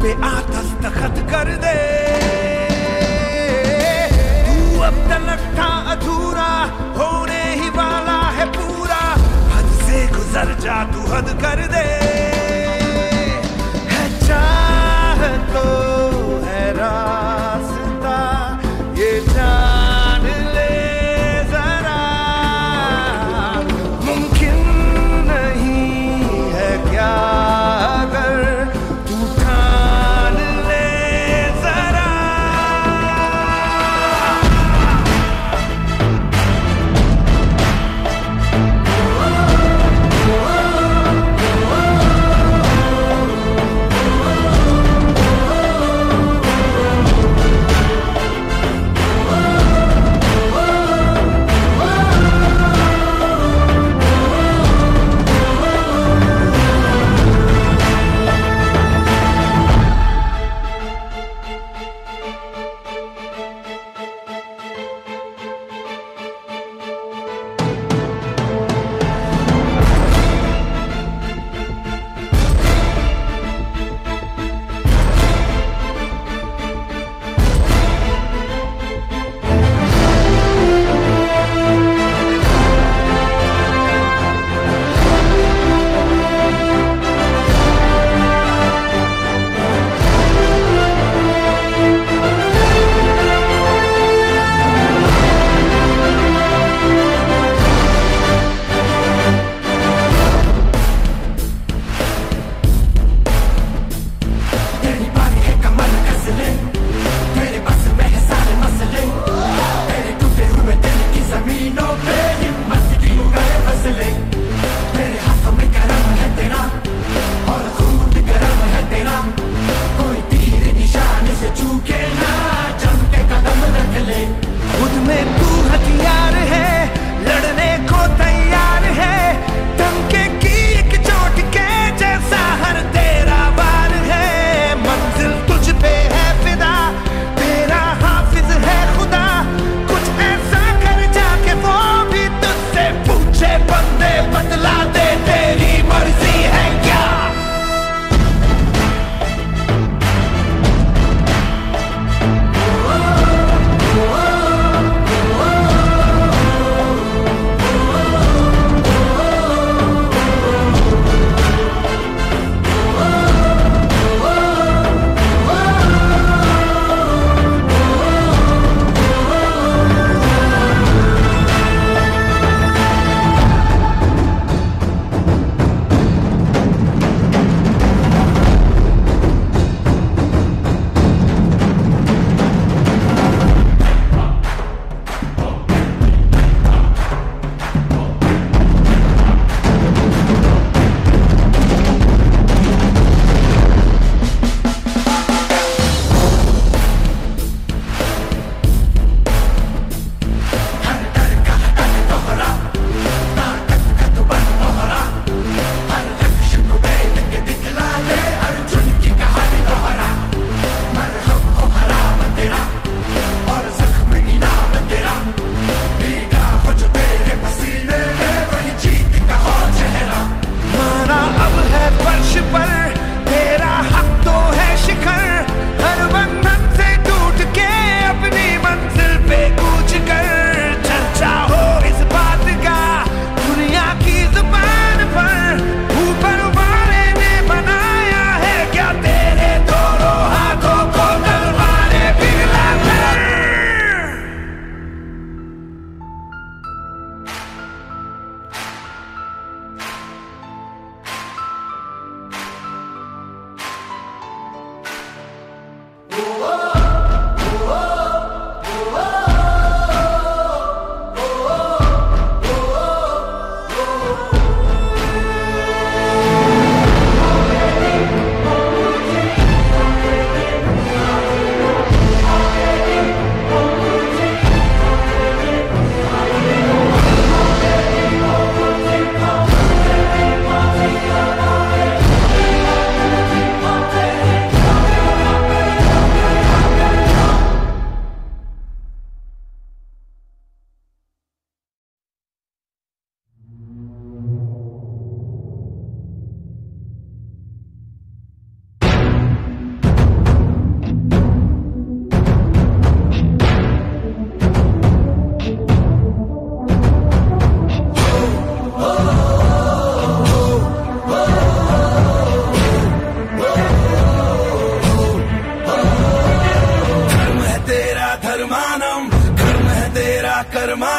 पे आ दस्तखत कर दे। तू अब तलक था अधूरा, होने ही वाला है पूरा। हद से गुजर जा, तू हद कर दे। है चाह तो है रास्ता, ये जान ले जरा। मुमकिन नहीं है क्या अगर तू ठान ले जरा।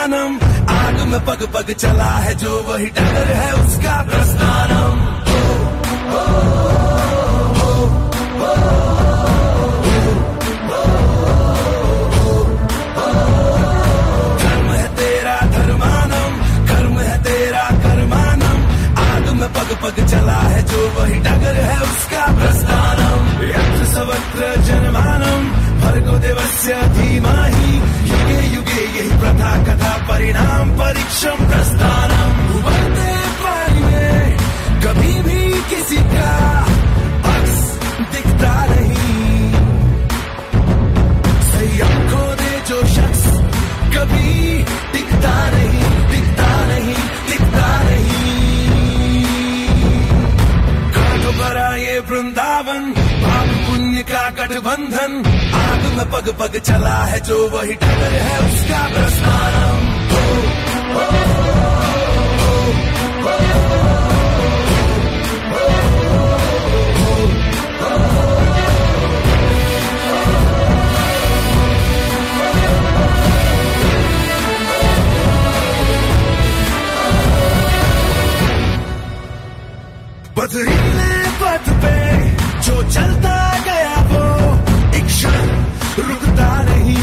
धर्मानम। आग में पग पग चला है जो वही डगर है उसका प्रस्थानम। कर्म है तेरा धर्मानम, कर्म है तेरा कर्मानम। आग में पग पग चला है जो वही डगर है उसका प्रस्थानम। यत्र सर्वत्र जनमानम भर्गो देवस्य धीमहि। युगे युगे यही प्रथा कथा परिणाम परीक्षम प्रस्थानम। उबलते पानी में कभी भी किसी का अक्स दिखता नहीं। संयम खो दे जो शख्स कभी दिखता नहीं, दिखता नहीं, दिखता नहीं। कांटों भरा ये वृंदावन पाप पुण्य का गठबंधन। आग में पग पग चला है जो वही डगर है उसका प्रस्थानम। पथरीले पथ पे जो चलता गया वो एक क्षण रुकता नहीं।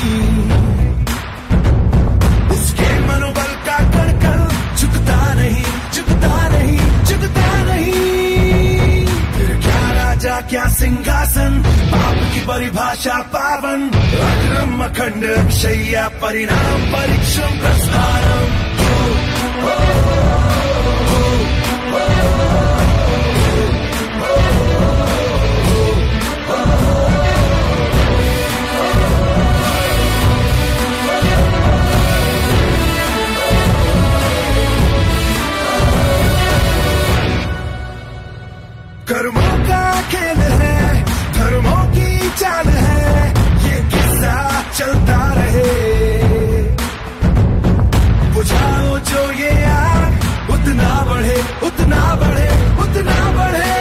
उसके मनोबल का कण झुकता नहीं, झुकता नहीं, झुकता नहीं। फिर क्या राजा क्या सिंहासन, पाप की परिभाषा पावन। अग्रम अखंड अक्षय्या परिणाम परीक्षम प्रस्थानम। कर्मों का खेल है, धर्मों की चाल है, ये किस्सा चलता रहे। बुझाओ जो ये आग उतना बढ़े, उतना बढ़े, उतना बढ़े।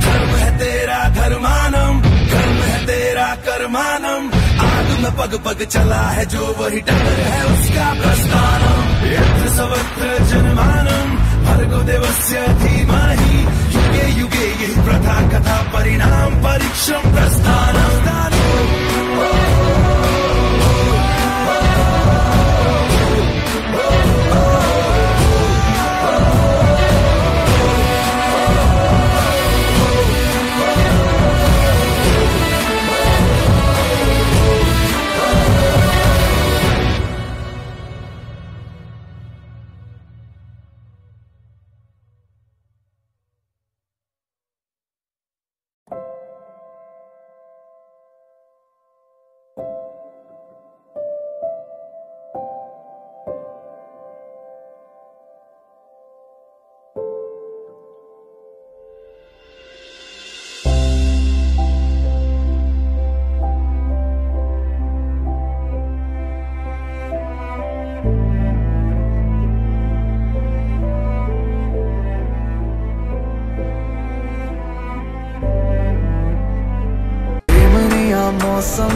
धर्म है तेरा धर्मानम, कर्म है तेरा कर्मानम। आग में पग पग चला है जो वही डगर है उसका प्रस्थानम। यत्र सर्वत्र जनमानम भर्गो देवस्य धीमहि। युगे युगे यही प्रथा कथा परिणाम परीक्षम प्रस्थानम।
मौसम